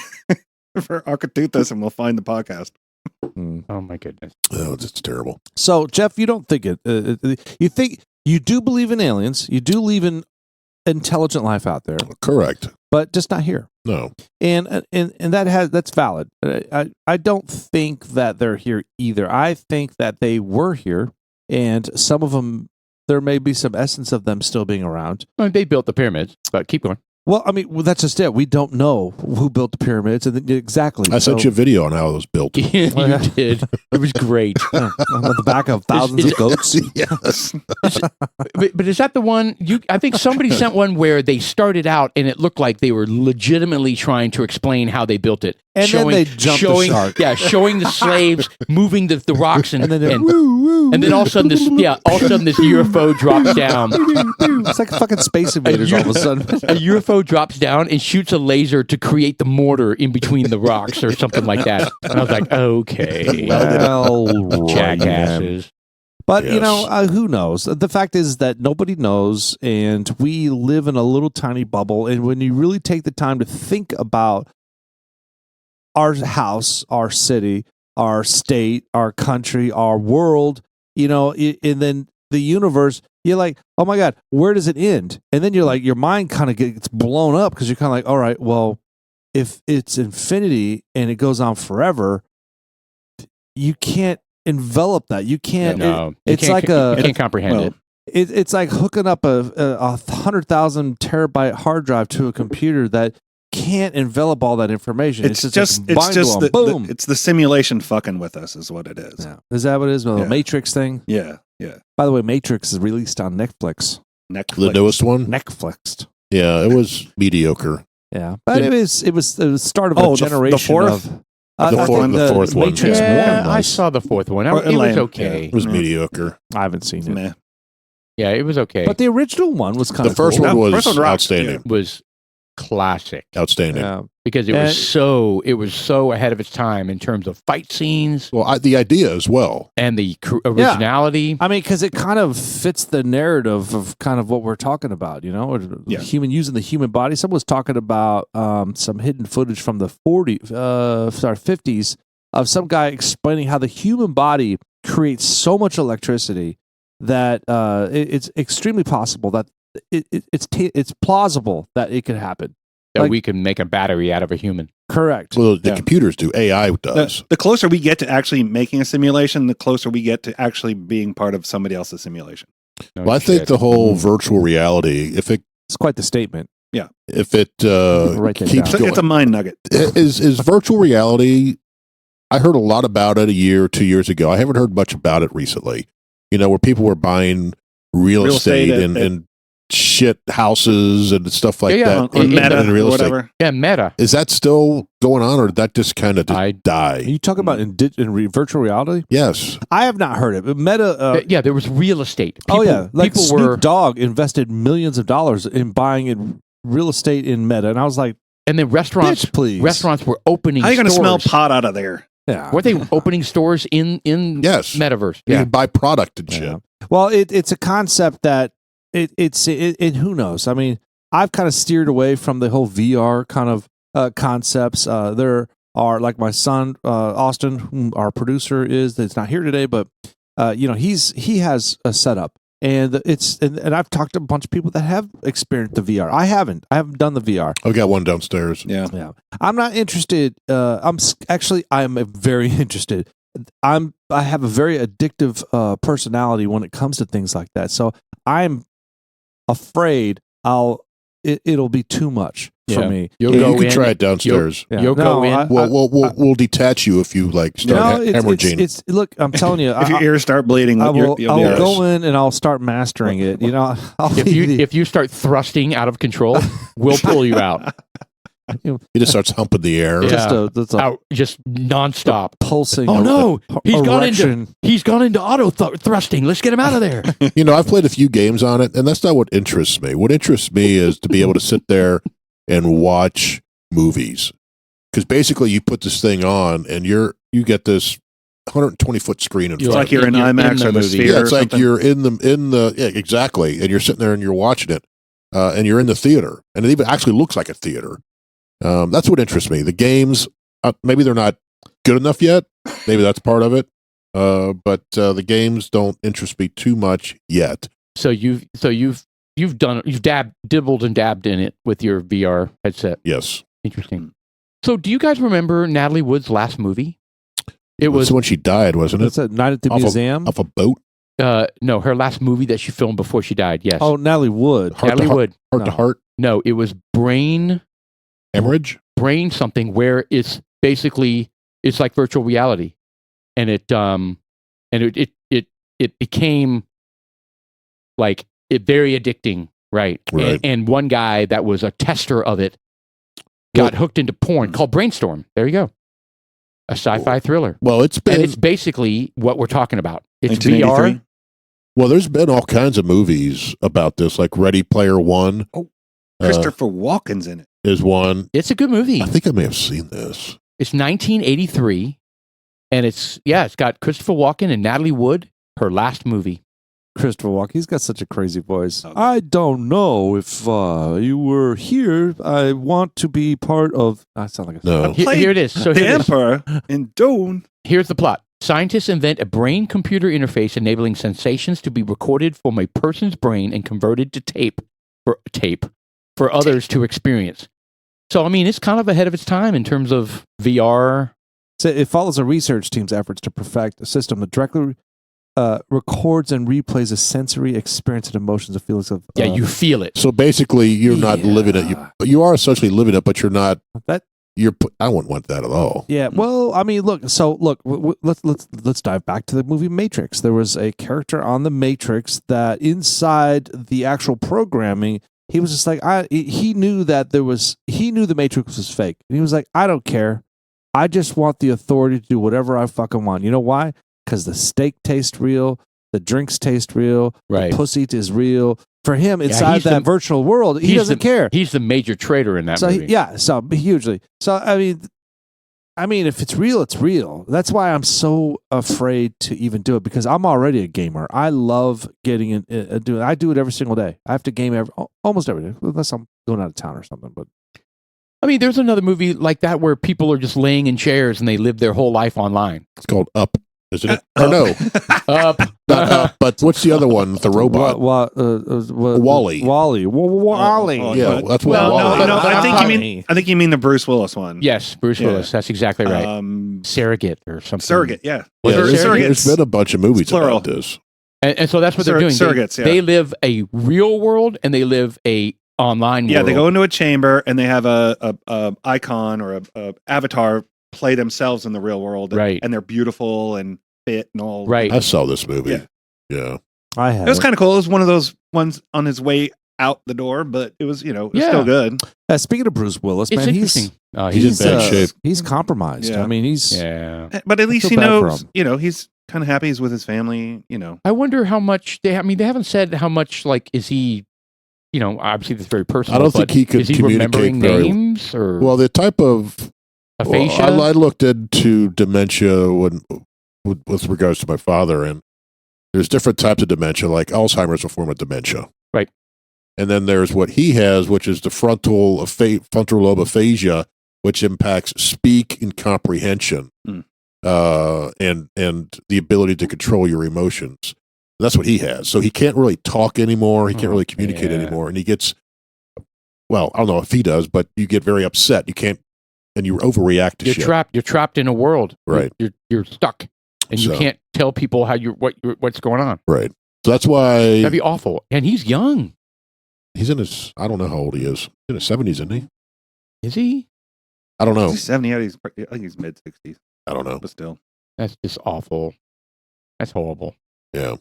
Architeuthis and we'll find the podcast. Oh my goodness. Oh, it's terrible. So, Jeff, you don't think it? You think you do believe in aliens? You do believe in intelligent life out there, Correct. but just not here. No. And that's valid. I don't think that they're here either. I think that they were here, and some of them, there may be some essence of them still being around. I mean, they built the pyramids, but keep going. Well, I mean, that's just it. We don't know who built the pyramids, and exactly. I sent you a video on how it was built. you did. It was great. on the back of thousands of goats. Yes. But is that the one I think somebody sent one where they started out and it looked like they were legitimately trying to explain how they built it. And then they jumped the shark. Yeah, showing the slaves moving the rocks And then and then all of a sudden this UFO drops down. It's like fucking Space Invaders all of a sudden. A UFO drops down and shoots a laser to create the mortar in between the rocks or something like that. And I was like, okay, Well, jackasses. But, you Yes. know, who knows? The fact is that nobody knows, and we live in a little tiny bubble. And when you really take the time to think about our house, our city, our state, our country, our world, you know, and then the universe, you're like, oh my God, where does it end? And then you're like, your mind kind of gets blown up because you're kind of like, all right, well, if it's infinity and it goes on forever, you can't envelop that. You can't. No, it's you like can't comprehend well, it. it's like hooking up a 100,000 terabyte hard drive to a computer that can't envelop all that information. It's just boom. It's the simulation fucking with us is what it is. Yeah. Is that what it is? Well, Yeah. the Matrix thing. Yeah. By the way, Matrix is released on Netflix. Netflix. The newest one? Netflixed. Yeah, it was mediocre. Yeah, but it was the start of a Oh, the generation fourth? of The fourth one. Matrix Yeah, 1 I was. saw the fourth one. Or It was lame. okay. It was Yeah. mediocre. I haven't seen it, Meh. Yeah, it was okay. but the original one was kind The of first cool. one No, was first one rocks, outstanding. It was classic Outstanding. Yeah. because it was so ahead of its time in terms of fight scenes Well, the idea as well. and the originality. I mean, because it kind of fits the narrative of kind of what we're talking about, you know, Yeah. using the human body. Someone was talking about some hidden footage from the 50s of some guy explaining how the human body creates so much electricity that it's extremely possible that it's plausible that it could happen. that like- we can make a battery out of a human. Correct. Well, the Yeah. computers do. AI does. The closer we get to actually making a simulation, the closer we get to actually being part of somebody else's simulation. No Well, I think shit. the whole virtual reality, if it It's quite the statement. Write that keeps down. going, It's a mind nugget. is virtual reality. I heard a lot about it a year or 2 years ago. I haven't heard much about it recently. You know, where people were buying real estate and shit houses and stuff like Yeah, that On in Meta in or real estate. whatever. yeah, Meta. Is that still going on, or did that just kind of I- die? Are you talking about in virtual reality? Yes. I have not heard it. But Meta. Yeah, there was real estate. Oh yeah, like people Snoop were, Dogg invested millions of dollars in buying in real estate in Meta, and I was like, and then restaurants. "Bitch, please." Restaurants were opening. How are you going to smell stores. pot out of there? Yeah. Were they opening stores in Yes. metaverse? You Yeah, can buy product and shit. Yeah. Well, it's a concept that it's who knows. I mean, I've kind of steered away from the whole VR kind of concepts. There are like my son Austin, whom our producer is, that's not here today, but he has a setup. And and I've talked to a bunch of people that have experienced the VR. I haven't done the VR. I've got one downstairs. Yeah. Yeah, I'm not interested. I'm very interested. I have a very addictive personality when it comes to things like that. So I'm afraid it'll be too much for Yeah. me. You'll Yeah, go you can in. try it downstairs. Yeah. You'll go in. We'll detach you if you like start hemorrhaging. It's look. I'm telling you, If your ears start bleeding, I will you'll be go in and I'll start mastering it. You know, I'll If leave you start thrusting out of control, we'll pull you out. You know, He just starts humping the air. Yeah. Just a Out, just nonstop. pulsing. Oh no, he's gone erection. into auto thrusting. Let's get him out of there. You know, I've played a few games on it, and that's not what interests me. What interests me is to be able to sit there and watch movies. Because basically, you put this thing on, and you get this 120-foot screen in It's front like of you. you're in You're in IMAX the or the movie. Sphere. Yeah, or it's like something. you're in the yeah, exactly, and you're sitting there and you're watching it, and you're in the theater, and it even actually looks like a theater. That's what interests me. The games, maybe they're not good enough yet. Maybe that's part of it. But the games don't interest me too much yet. So you've dibbled and dabbed in it with your VR headset. Yes, Interesting. So do you guys remember Natalie Wood's last movie? It was was when she died, wasn't it? That's a Night at the Off of- Museum. Off a boat, no, her last movie that she filmed before she died. Yes. Oh, Natalie Wood. Heart Natalie to Wood. heart to No. heart, No, it was brain something where it's basically it's like virtual reality, and it became like very addicting, right? Right. And one guy that was a tester of it got hooked into porn called Brainstorm. There you go, a sci-fi thriller, Well, it's and been it's basically what we're talking about. It's 1983. VR. well. There's been all kinds of movies about this, like Ready Player One. Christopher Walken's in it. Is one. It's a good movie. I think I may have seen this. It's 1983, and it's got Christopher Walken and Natalie Wood. Her last movie. Christopher Walken. He's got such a crazy voice. Oh. I don't know if you were here. I want to be part of. I sound like a No, Played Here it is. So the here it is. Emperor in Dune. Here's the plot. Scientists invent a brain-computer interface enabling sensations to be recorded from a person's brain and converted to tape for others to experience. So, I mean, it's kind of ahead of its time in terms of VR. So it follows a research team's efforts to perfect a system that directly records and replays a sensory experience and emotions and feelings of. Yeah, you feel it. so basically, you're not living it. You are essentially living it, but you're not. That I wouldn't want that at all. Yeah, well, I mean, look. So, look, let's dive back to the movie Matrix. There was a character on the Matrix that inside the actual programming, he was just like, he knew the Matrix was fake, and he was like, I don't care. I just want the authority to do whatever I fucking want. You know why? Because the steak tastes real, the drinks taste real, Right. the pussy is real. For him, Yeah, inside he's that the- virtual world, he he's doesn't care. He's the major traitor in that So movie. so hugely. So I mean, if it's real, it's real. That's why I'm so afraid to even do it because I'm already a gamer. I love getting in. Doing. I do it every single day. I have to game almost every day, unless I'm going out of town or something. But I mean, there's another movie like that where people are just laying in chairs and they live their whole life online. It's called Up, isn't it? Or no, Up. not Up. But what's the other one? The robot. Wall-E. Wall-E. Oh, Yeah, that's what. Well, Wall-E. no, I think Wall-E. you mean the Bruce Willis one. Yes, Bruce Yeah. Willis. That's exactly right. Surrogate or something. Surrogate, yeah. Was Yeah, it there's Surrogates. been a bunch of movies It's plural. about this. And so that's what they're doing. Surrogates, yeah. They live a real world and they live a online world. Yeah, they go into a chamber and they have a icon or a avatar play themselves in the real world. Right. And they're beautiful and fit and all. Right. I saw this movie. Yeah. Yeah. I have. It was kind of cool. It was one of those ones on his way out the door, but it was, it was Yeah. still good. Speaking of Bruce Willis, It's man, interesting. he's in bad shape. He's compromised. Yeah. I mean, he's Yeah. But at least feel he bad for knows, him. he's kind of happy he's with his family, I wonder how much they haven't said how much, like, is he, obviously that's very personal. I don't think but he could is he communicate remembering very names or Well, the type of aphasia? I looked into dementia with regards to my father, and there's different types of dementia. Like Alzheimer's, a form of dementia, Right. And then there's what he has, which is the frontal lobe aphasia, which impacts speak and comprehension, Mm. and the ability to control your emotions. That's what he has. So he can't really talk anymore. He can't really communicate yeah. anymore, and he gets. Well, I don't know if he does, but you get very upset. You can't, and you overreact to You're shit. trapped. You're trapped in a world. Right. You're stuck, and you So- can't tell people what's going on. Right. So that's why That'd be awful. And he's young, he's in his. I don't know how old he is. In his 70s, isn't he? is he? I don't know. He's 70, I think he's mid 60s, I don't know. but still. That's just awful. That's horrible. Yeah.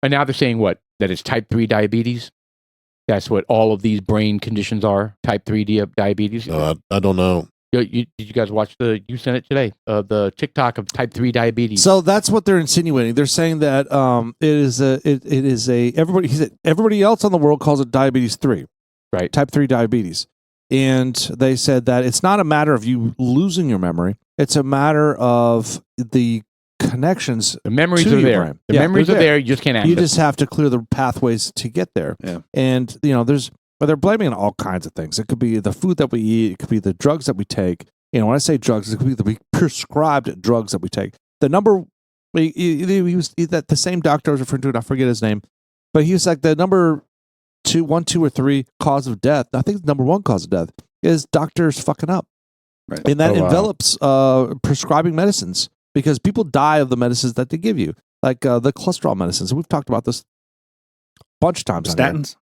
And now they're saying what? That it's type 3 diabetes. That's what all of these brain conditions are. Type 3 diabetes. I don't know. Did you guys watch you sent it today, the TikTok of type 3 diabetes? So that's what they're insinuating. They're saying that it is everybody else on the world calls it diabetes 3. Right. Type 3 diabetes. And they said that it's not a matter of you losing your memory. It's a matter of the connections. The memories to are your there. brain. The Yeah, memories they're are there. You just can't access You just have to clear the pathways to get there. Yeah. And, but they're blaming it on all kinds of things. It could be the food that we eat. It could be the drugs that we take. When I say drugs, it could be the prescribed drugs that we take. The number, he was that the same doctor I was referring to, and I forget his name, but he was like the number 1, 2, or 3 cause of death. I think the number 1 cause of death is doctors fucking up. Right. And that wow. envelops prescribing medicines because people die of the medicines that they give you, like the cholesterol medicines. We've talked about this a bunch of times. Statins.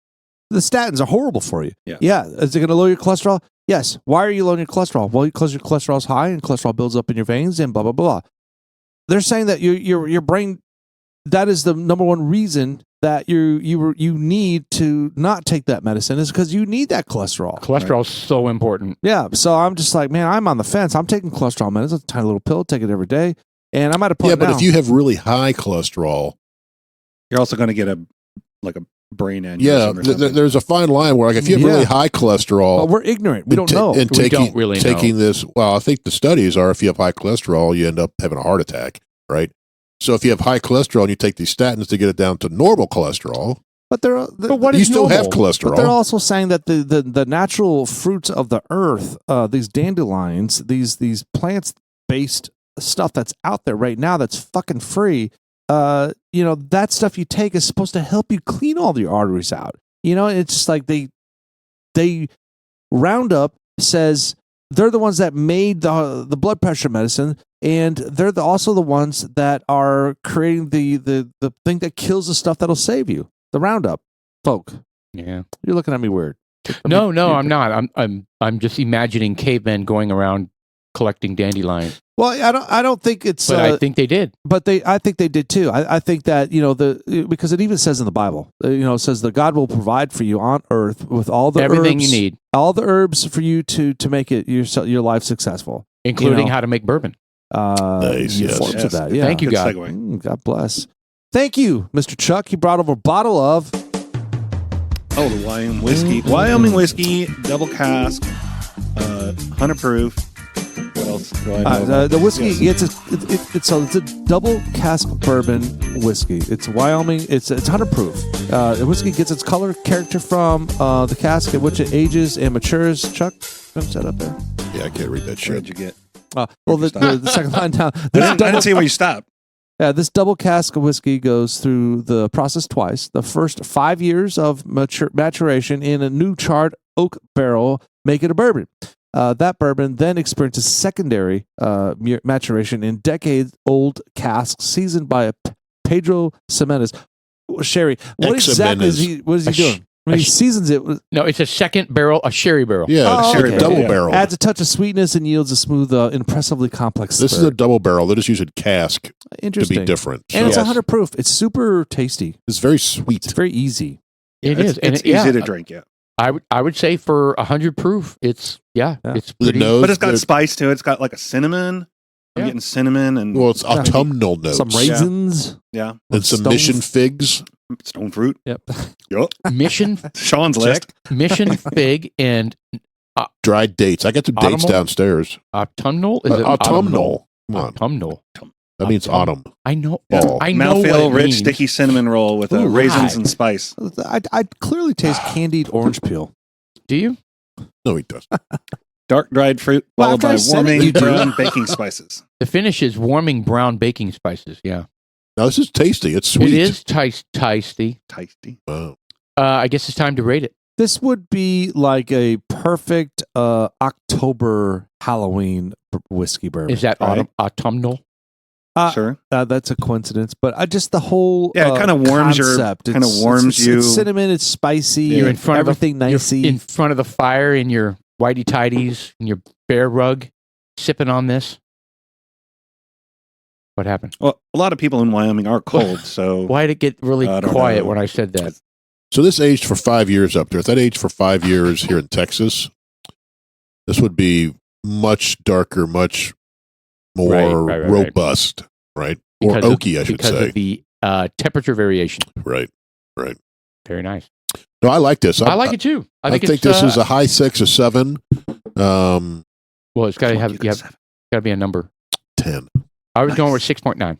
The statins are horrible for you. Yeah. Is it going to lower your cholesterol? Yes. Why are you lowering your cholesterol? Well, because your cholesterol is high and cholesterol builds up in your veins and blah, blah, blah. They're saying that your brain, that is the number 1 reason that you need to not take that medicine is because you need that cholesterol. Cholesterol is so important. Yeah. So I'm just like, man, I'm on the fence. I'm taking cholesterol medicine. It's a tiny little pill. Take it every day. And I'm at a point Yeah, but now. if you have really high cholesterol, You're also going to get a brain aneurysm. yeah, or something. there's a fine line where, like, if you have Yeah. really high cholesterol, But we're ignorant. We don't know. and We don't really taking this. Well, I think the studies are if you have high cholesterol, you end up having a heart attack, right? So if you have high cholesterol and you take these statins to get it down to normal cholesterol, But But what you is still have normal? But they're cholesterol. also saying that the natural fruits of the earth, these dandelions, these plants based stuff that's out there right now that's fucking free. That stuff you take is supposed to help you clean all your arteries out. It's just like they Roundup says they're the ones that made the blood pressure medicine, and they're also the ones that are creating the thing that kills the stuff that'll save you. The Roundup folk. Yeah. You're looking at me weird. No, I'm not. I'm just imagining cavemen going around collecting dandelions. Well, I don't think it's. But I think they did. But I think they did too. I think that because it even says in the Bible, it says that God will provide for you on earth with all the Everything herbs, you need, all the herbs for you to make it your life successful, including how to make bourbon. Nice, yes. Forms of Yes. that. Yeah. Thank you, Good God. segue. God bless. Thank you, Mr. Chuck. He brought over a bottle of. Oh, the Wyoming whiskey. Wyoming whiskey, double cask, 100 proof. What else do I know? The whiskey Yes. it's a double cask bourbon whiskey. It's Wyoming. It's 100 proof. The whiskey gets its color character from the cask in which it ages and matures. Chuck, is that up there? Yeah, I can't read that Where shit. did you get? Well, the second line down. I didn't see where you stopped. This double cask of whiskey goes through the process twice. The first 5 years of maturation in a new charred oak barrel make it a bourbon. That bourbon then experiences secondary maturation in decades-old casks seasoned by a Pedro Ximenez sherry. What exactly is he doing? When he seasons it, No, it's a second barrel, a sherry barrel. Yeah, sherry okay. barrel, double yeah. barrel. adds a touch of sweetness and yields a smooth, impressively complex. This is a double barrel. They just use a cask to interesting, be different. and So it's 100 proof. It's super tasty. it's very sweet. It's very easy. It It's is, and It's it- yeah, easy to drink, yeah. I would say for 100 proof, it's Yeah. it's The pretty. nose, But it's got the- spice to it. It's got like a cinnamon. I'm Yeah. getting cinnamon and well, it's autumnal notes. Some raisins. yeah, and some stone- mission figs. stone fruit. Yep. Yup. Mission Sean's check, list. mission fig and Dried dates. I got some dates Autumnal? downstairs. autumnal. Is it Autumnal. Come on. Autumnal. That means Autumn. autumn. I know. Fall. I know what Mouthfeel it rich, means. sticky cinnamon roll with Ooh, raisins right. and spice. I clearly taste candied orange peel. Do you? No, he does. Dark dried fruit Well, followed after I by said it, warming you do. brown baking spices. The finish is warming brown baking spices. Yeah, Now this is tasty. It's sweet. it is tasty. Tasty. Wow. I guess it's time to rate it. This would be like a perfect October Halloween whiskey bourbon. Is that Right. autumnal? Sure. That's a coincidence, but I just the whole Yeah, it kinda warms your- concept. kinda It's- warms it's you. It's cinnamon. It's spicy. You're in front of everything You're nicey. in front of the fire in your whitey tidies and your bear rug, sipping on this. What happened? Well, a lot of people in Wyoming are cold, so Why did it get really I don't quiet know. when I said that? So this aged for 5 years up there. If that aged for 5 years here in Texas, this would be much darker, much more Right. robust, right? Or oaky, I should because say. of the temperature variation. Right. Very nice. No, I like this. I like it too. I think think this is a high 6 or 7. Well, it's got to have. Got to be a number. 10. I was going with 6.9.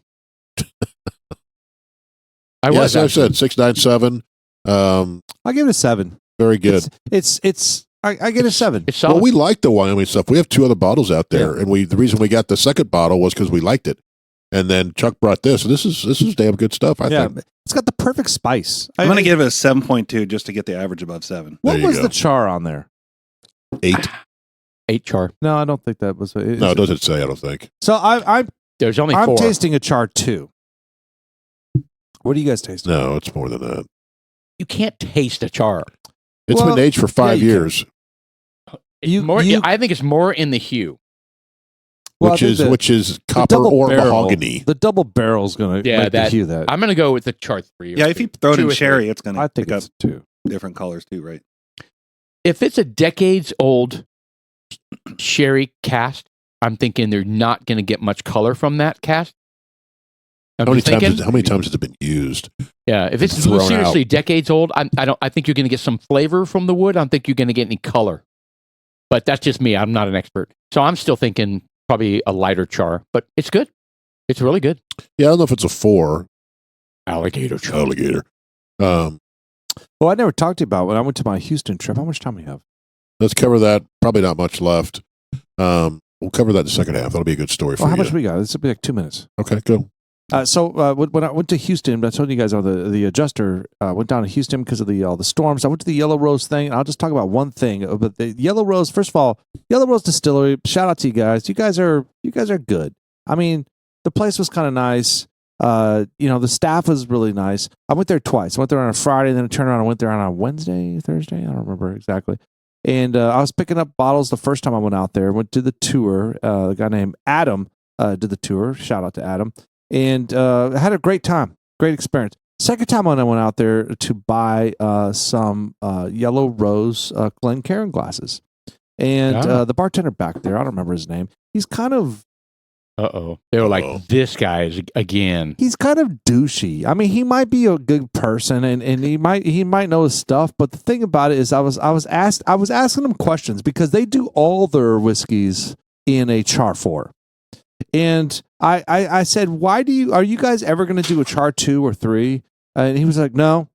I Yes, I said 6, 9, 7. I'll give it a 7. Very good. I get a 7. It's solid. Well, we like the Wyoming stuff. We have 2 other bottles out there, and the reason we got the second bottle was because we liked it. And then Chuck brought this. And this is damn good stuff. I think. It's got the perfect spice. I'm going to give it a 7.2 just to get the average above 7. What There you was go. the char on there? 8. 8 char. No, I don't think that was. No, it doesn't say. I don't think. So I'm There's only 4. tasting a char 2. What are you guys tasting? No, it's more than that. You can't taste a char. It's Well, been aged for 5 you can. years, I think it's more in the hue. Well, I which think is the- which is the copper double or barrel- mahogany. The double barrel's going to make the hue that. I'm going to go with the char 3. or Yeah, if you throw it 2 in or 3. sherry, it's going I to think pick up it's 2. different colors too, right? If it's a decades old sherry cast, I'm thinking they're not going to get much color from that cast. How many times has it been used? Yeah, if it's Thrown seriously decades old, I think you're going to get some flavor from the wood. I don't think you're going to get any color. But that's just me. I'm not an expert, so I'm still thinking probably a lighter char. But it's good. It's really good. Yeah, I don't know if it's a 4. Alligator char. Alligator. Well, I never talked to you about when I went to my Houston trip. How much time do we have? Let's cover that. Probably not much left. We'll cover that in the second half. That'll be a good story for Well, how you. much we got? This will be like 2 minutes. Okay, go. When I went to Houston, I told you guys the adjuster went down to Houston because of all the storms. I went to the Yellow Rose thing. I'll just talk about one thing. But the Yellow Rose, first of all, Yellow Rose Distillery. Shout out to you guys. You guys are good. I mean, the place was kind of nice. The staff was really nice. I went there twice. I went there on a Friday, then I turned around and went there on a Wednesday, Thursday. I don't remember exactly. And I was picking up bottles the first time I went out there. Went to the tour. A guy named Adam did the tour. Shout out to Adam. And I had a great time, great experience. Second time when I went out there to buy some Yellow Rose Glencairn glasses. And the bartender back there, I don't remember his name. He's kind of... They were like, this guy is again. He's kind of douchey. I mean, he might be a good person and he might know his stuff, but the thing about it is I was asking him questions because they do all their whiskeys in a char 4. And I said, are you guys ever going to do a char 2 or 3? And he was like, no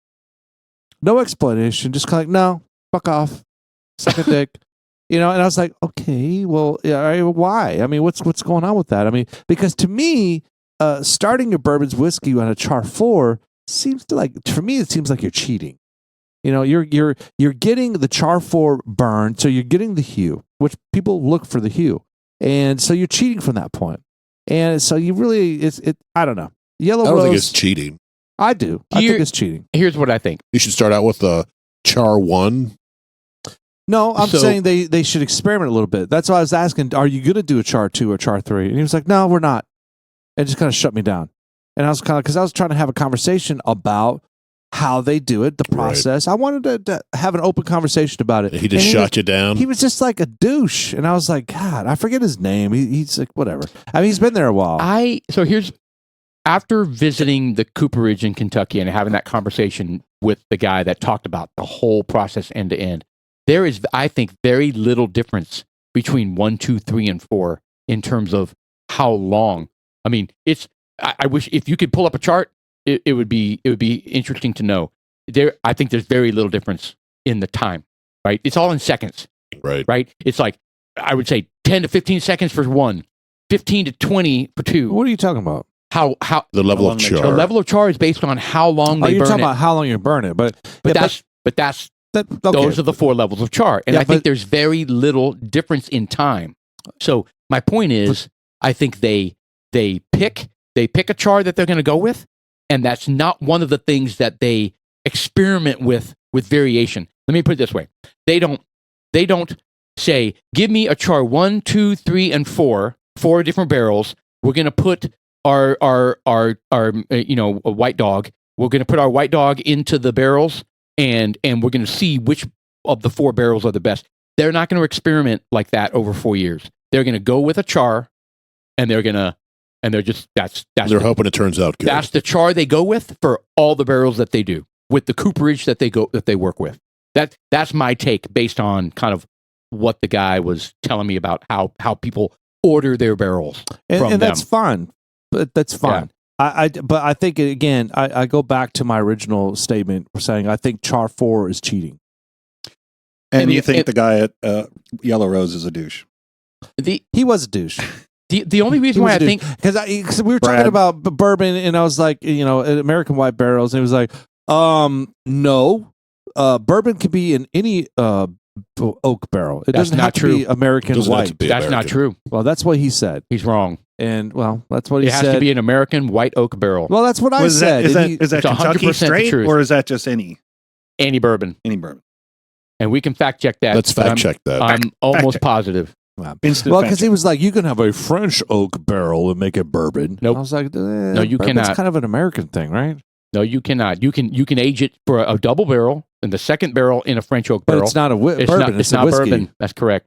explanation. Just kind of like, no, fuck off. Suck a dick. And I was like, okay, well, yeah, why? I mean, what's going on with that? I mean, because to me, starting your bourbon's whiskey on a char 4 seems like you're cheating. You're getting the char 4 burn, so you're getting the hue, which people look for the hue. And so you're cheating from that point. And so you really, I don't know. Yellow Rose. I don't think it's cheating. I do. I think it's cheating. Here's what I think. You should start out with the char 1. No, I'm saying they should experiment a little bit. That's why I was asking, are you going to do a char 2 or char 3? And he was like, no, we're not. And just kind of shut me down. And I was because I was trying to have a conversation about how they do it, the process. Right. I wanted to have an open conversation about it. He just shot you down. He was just like a douche. And I was like, God, I forget his name. He's like, whatever. I mean, he's been there a while. After visiting the cooperage in Kentucky and having that conversation with the guy that talked about the whole process end to end, there is, I think, very little difference between 1, 2, 3, and 4 in terms of how long. I mean, I wish if you could pull up a chart, it would be interesting to know. I think there's very little difference in the time, right? It's all in seconds, right? It's like, I would say 10 to 15 seconds for 1, 15 to 20 for 2. What are you talking about? How the level of char. The level of char is based on how long they burn it. You're talking about how long you burn it, but those are the 4 levels of char. And I think there's very little difference in time. So my point is, I think they pick a char that they're going to go with, and that's not one of the things that they experiment with variation. Let me put it this way. They don't say, give me a char 1, 2, 3, and 4 different barrels. We're going to put our white dog. We're going to put our white dog into the barrels, and we're going to see which of the 4 barrels are the best. They're not going to experiment like that over 4 years. They're going to go with a char, and they're just They're hoping it turns out good. That's the char they go with for all the barrels that they do, with the cooperage that they work with. That's my take based on kind of what the guy was telling me about how people order their barrels from and them. that's fine. But that's fine. Yeah. But I think again, I go back to my original statement saying I think Char 4 is cheating. And you think the guy at Yellow Rose is a douche? He was a douche. The only reason why I think because we were talking about bourbon, and I was like, American white barrels, and it was like, no, bourbon can be in any oak barrel. It doesn't have to be American white. That's not true. Well, that's what he said. He's wrong. And well, that's what he said. It has to be an American white oak barrel. Well, that's what I said. Is that Kentucky 100% straight, or is that just any bourbon? Any bourbon. And we can fact check that. Let's fact check that. I'm almost positive. Well, because he was like, you can have a French oak barrel and make it bourbon. Nope. I was like, no, you cannot. It's kind of an American thing, right? No, you cannot. You can age it for a double barrel, and the second barrel in a French oak barrel. But it's not a bourbon. It's not whiskey. bourbon. That's correct.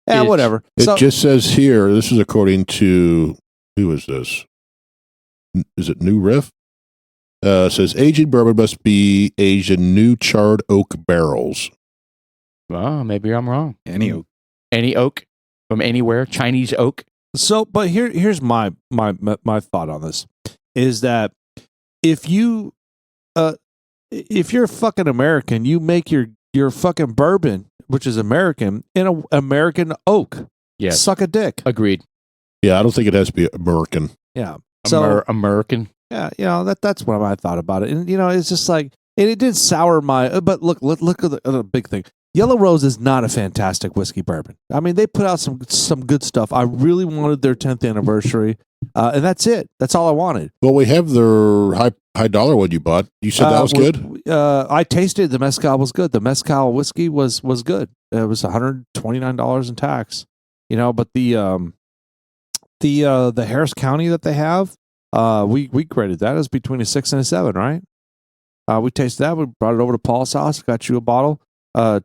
Whatever. It just says here, this is according to, who is this? Is it New Riff? It says aging bourbon must be aged in new charred oak barrels. Well, maybe I'm wrong. Any oak from anywhere, Chinese oak. So, but here's my thought on this is that if you're fucking American, you make your fucking bourbon, which is American, in an American oak. Yes. Suck a dick. Agreed. Yeah, I don't think it has to be American. Yeah. American. Yeah, that's what I thought about it. And it's just like, and it did sour my, but look at the big thing. Yellow Rose is not a fantastic whiskey bourbon. I mean, they put out some good stuff. I really wanted their 10th anniversary, and that's it. That's all I wanted. Well, we have their high dollar one you bought. You said that was good? I tasted the mezcal was good. The mezcal whiskey was good. It was $129 in tax. But the Harris County that they have, we graded that as between a 6 and a 7, right? We tasted that. We brought it over to Paul's house. Got you a bottle.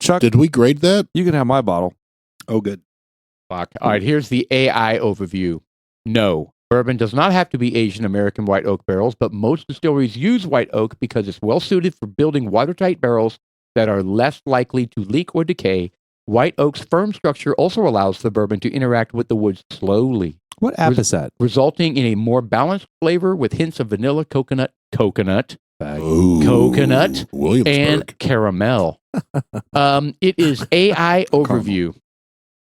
Chuck, did we grade that? You can have my bottle. Oh, good. Fuck. All right, here's the AI overview. No, bourbon does not have to be aged in American white oak barrels, but most distilleries use white oak because it's well suited for building watertight barrels that are less likely to leak or decay. White oak's firm structure also allows the bourbon to interact with the wood slowly. What app is that? Resulting in a more balanced flavor with hints of vanilla, coconut, Williamsburg, and caramel. It is AI overview.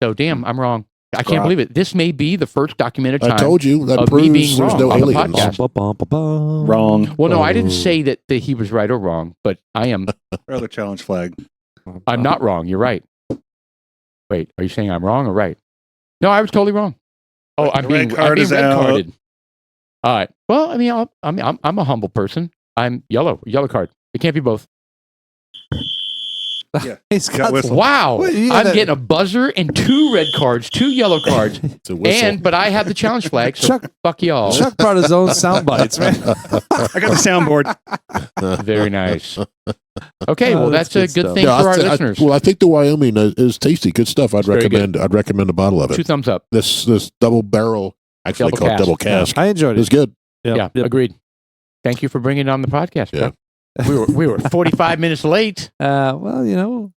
So damn, I'm wrong. I can't believe it. This may be the first documented time. I told you that of proves me being there's wrong no on the aliens. podcast. Wrong. Well, no, I didn't say that he was right or wrong, but I am. Throw the challenge flag. I'm not wrong. You're right. Wait, are you saying I'm wrong or right? No, I was totally wrong. Oh, I'm being red carded. All right. Well, I mean, I'm a humble person. I'm yellow card. It can't be both. Yeah. Wow. Well, I'm getting a buzzer and 2 red cards, 2 yellow cards. It's a whistle. But I have the challenge flag, so fuck y'all. Chuck brought his own sound bites, man. I got the soundboard. Very nice. Okay, well, that's a good thing Yeah, for our listeners. I think the Wyoming is tasty. Good stuff. I'd recommend a bottle of it. 2 thumbs up. This double barrel, actually called double cask. I enjoyed it. It was good. Yep. Agreed. Thank you for bringing it on the podcast. Yeah. We were 45 minutes late. Well,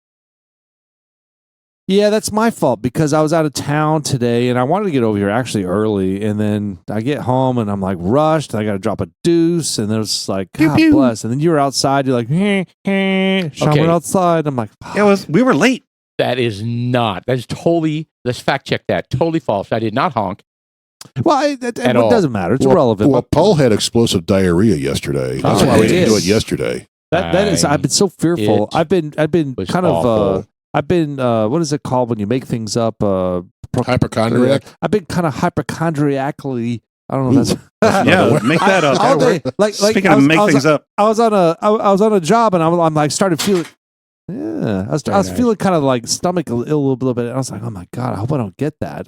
yeah, that's my fault because I was out of town today and I wanted to get over here actually early, and then I get home and I'm like rushed. And I got to drop a deuce, and there's like God bless. And then you were outside. You're like, Sean went outside. I'm like, we were late. That is not. That's totally. Let's fact check that. Totally false. I did not honk. Well, it doesn't matter. It's irrelevant. Well, Paul had explosive diarrhea yesterday. That's why we didn't do it yesterday. That is. I've been so fearful. I've been kind of. I've been. What is it called when you make things up? Hypochondriac. I've been kind of hypochondriacally. I don't know. Yeah, make that up. All day, Speaking of make things up, I was on a job and I'm like started feeling. Yeah, I was feeling kind of like stomach ill a little bit. And I was like, oh my God, I hope I don't get that.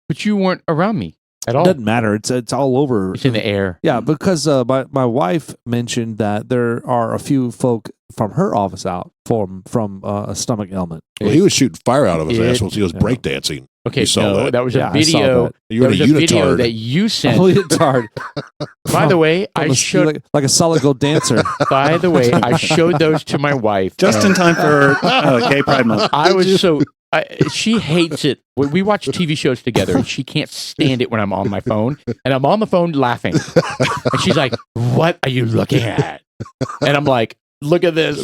But you weren't around me. At It all. doesn't matter. It's all over. It's in the air. Yeah, because my wife mentioned that there are a few folk from her office out from a stomach ailment. Well, he was shooting fire out of his ass while he was Yeah. breakdancing. Okay, You saw no, that was Yeah, a I saw video. that. You were That in was a a video unitard. that you sent. Leotard. By the way, I showed. like a solid gold dancer. By the way, I showed those to my wife. Just in and time for Gay Pride Month. I was so. She hates it. We watch TV shows together, and she can't stand it when I'm on my phone, and I'm on the phone laughing, and she's like, "What are you looking at?" And I'm like, "Look at this,"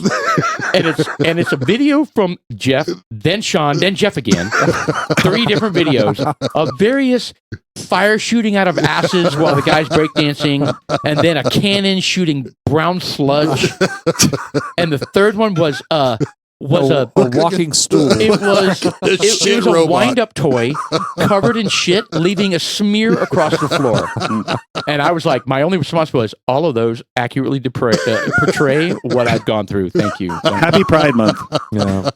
and it's a video from Jeff, then Sean, then Jeff again. 3 different videos of various fire shooting out of asses while the guy's breakdancing, and then a cannon shooting brown sludge, and the third one was a walking stool. it was Shit a robot. wind-up toy covered in shit, leaving a smear across the floor. And I was like, my only response was, all of those accurately portray what I've gone through. Thank you. Happy Pride Month. Yeah.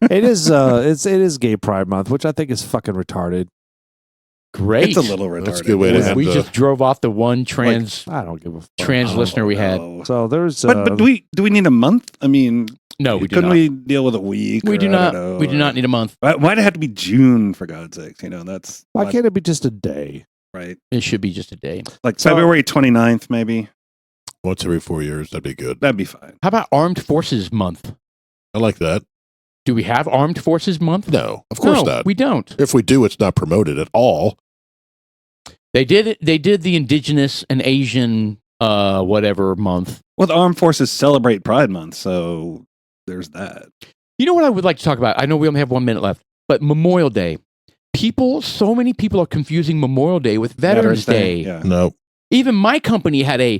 It is Gay Pride Month, which I think is fucking retarded. Great. It's a little retarded. That's a good way to end We the- just drove off the one trans I don't give a fuck. listener we had. No. So there's But do we need a month? I mean, No, we do couldn't not. we deal with a week? We or do I not. don't know, We do not need a month. Why'd it have to be June, for God's sakes? You know, that's why not can't it be just a day? right. It should be just a day. Like So- February 29th, maybe. Once every 4 years, that'd be good. That'd be fine. How about Armed Forces Month? I like that. Do we have Armed Forces Month? No, of course No, not. we don't. If we do, it's not promoted at all. They did it. They did the Indigenous and Asian whatever month. Well, the Armed Forces celebrate Pride Month, so there's that. You know what I would like to talk about? I know we only have 1 minute left, but Memorial Day. So many people are confusing Memorial Day with Veterans Day. Yeah. No. Even my company had a,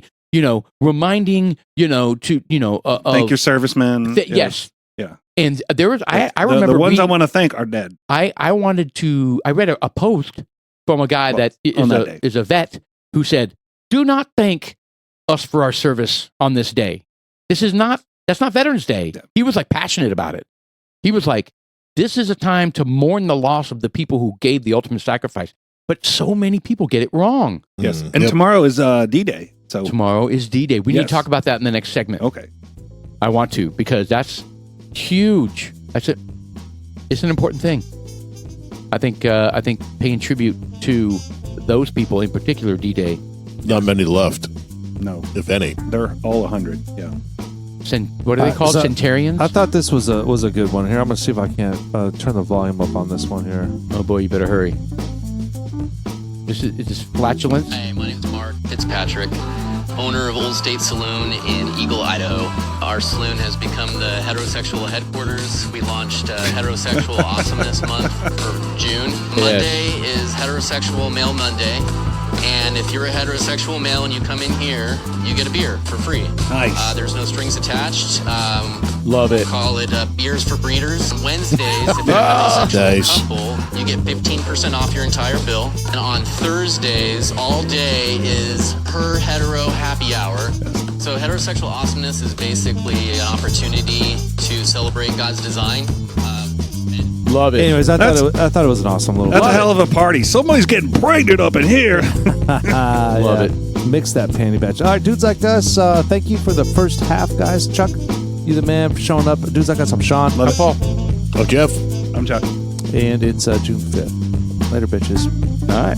reminding, to, Thank your servicemen. Yeah. Yes. Yeah. And there was, I The- remember the ones I reading- want to thank are dead. I read a post from a guy that on that day. is a vet who said, "Do not thank us for our service on this day. That's not Veterans Day." Yeah. He was like passionate about it. He was like, "This is a time to mourn the loss of the people who gave the ultimate sacrifice." But so many people get it wrong. Yes. Mm, And yep. tomorrow is D-Day. So Tomorrow is D-Day. We need to Yes. talk about that in the next segment. okay. I want to, because that's huge. That's it. It's an important thing. I think paying tribute to those people, in particular D-Day. Not many left, No, if any. they're all 100. Yeah. What are they called? so- Centurions? I thought this was a good one. Here, I'm gonna see if I can't turn the volume up on this one here. Oh boy, you better hurry. Is this flatulence? Hi, my name's Mark Fitzpatrick, owner of Old State Saloon in Eagle, Idaho. Our saloon has become the heterosexual headquarters. We launched Heterosexual Awesomeness Month for June. Monday is Heterosexual Male Monday. And if you're a heterosexual male and you come in here, you get a beer for free. Nice. There's no strings attached. Love it. Call it Beers for Breeders. Wednesdays, if you're a heterosexual Nice. couple, you get 15% off your entire bill. And on Thursdays, all day is per hetero happy hour. So heterosexual awesomeness is basically an opportunity to celebrate God's design. Love it. Anyways, I thought it was an awesome little. That's a hell of a party. Somebody's getting pregnant up in here. Love it. Mix that panty batch. All right, dudes like us. Thank you for the first half, guys. Chuck, you the man for showing up. Dudes like us. I'm Sean. Love it. Paul. Oh, Jeff. I'm Chuck. And it's June 5th. Later, bitches. All right.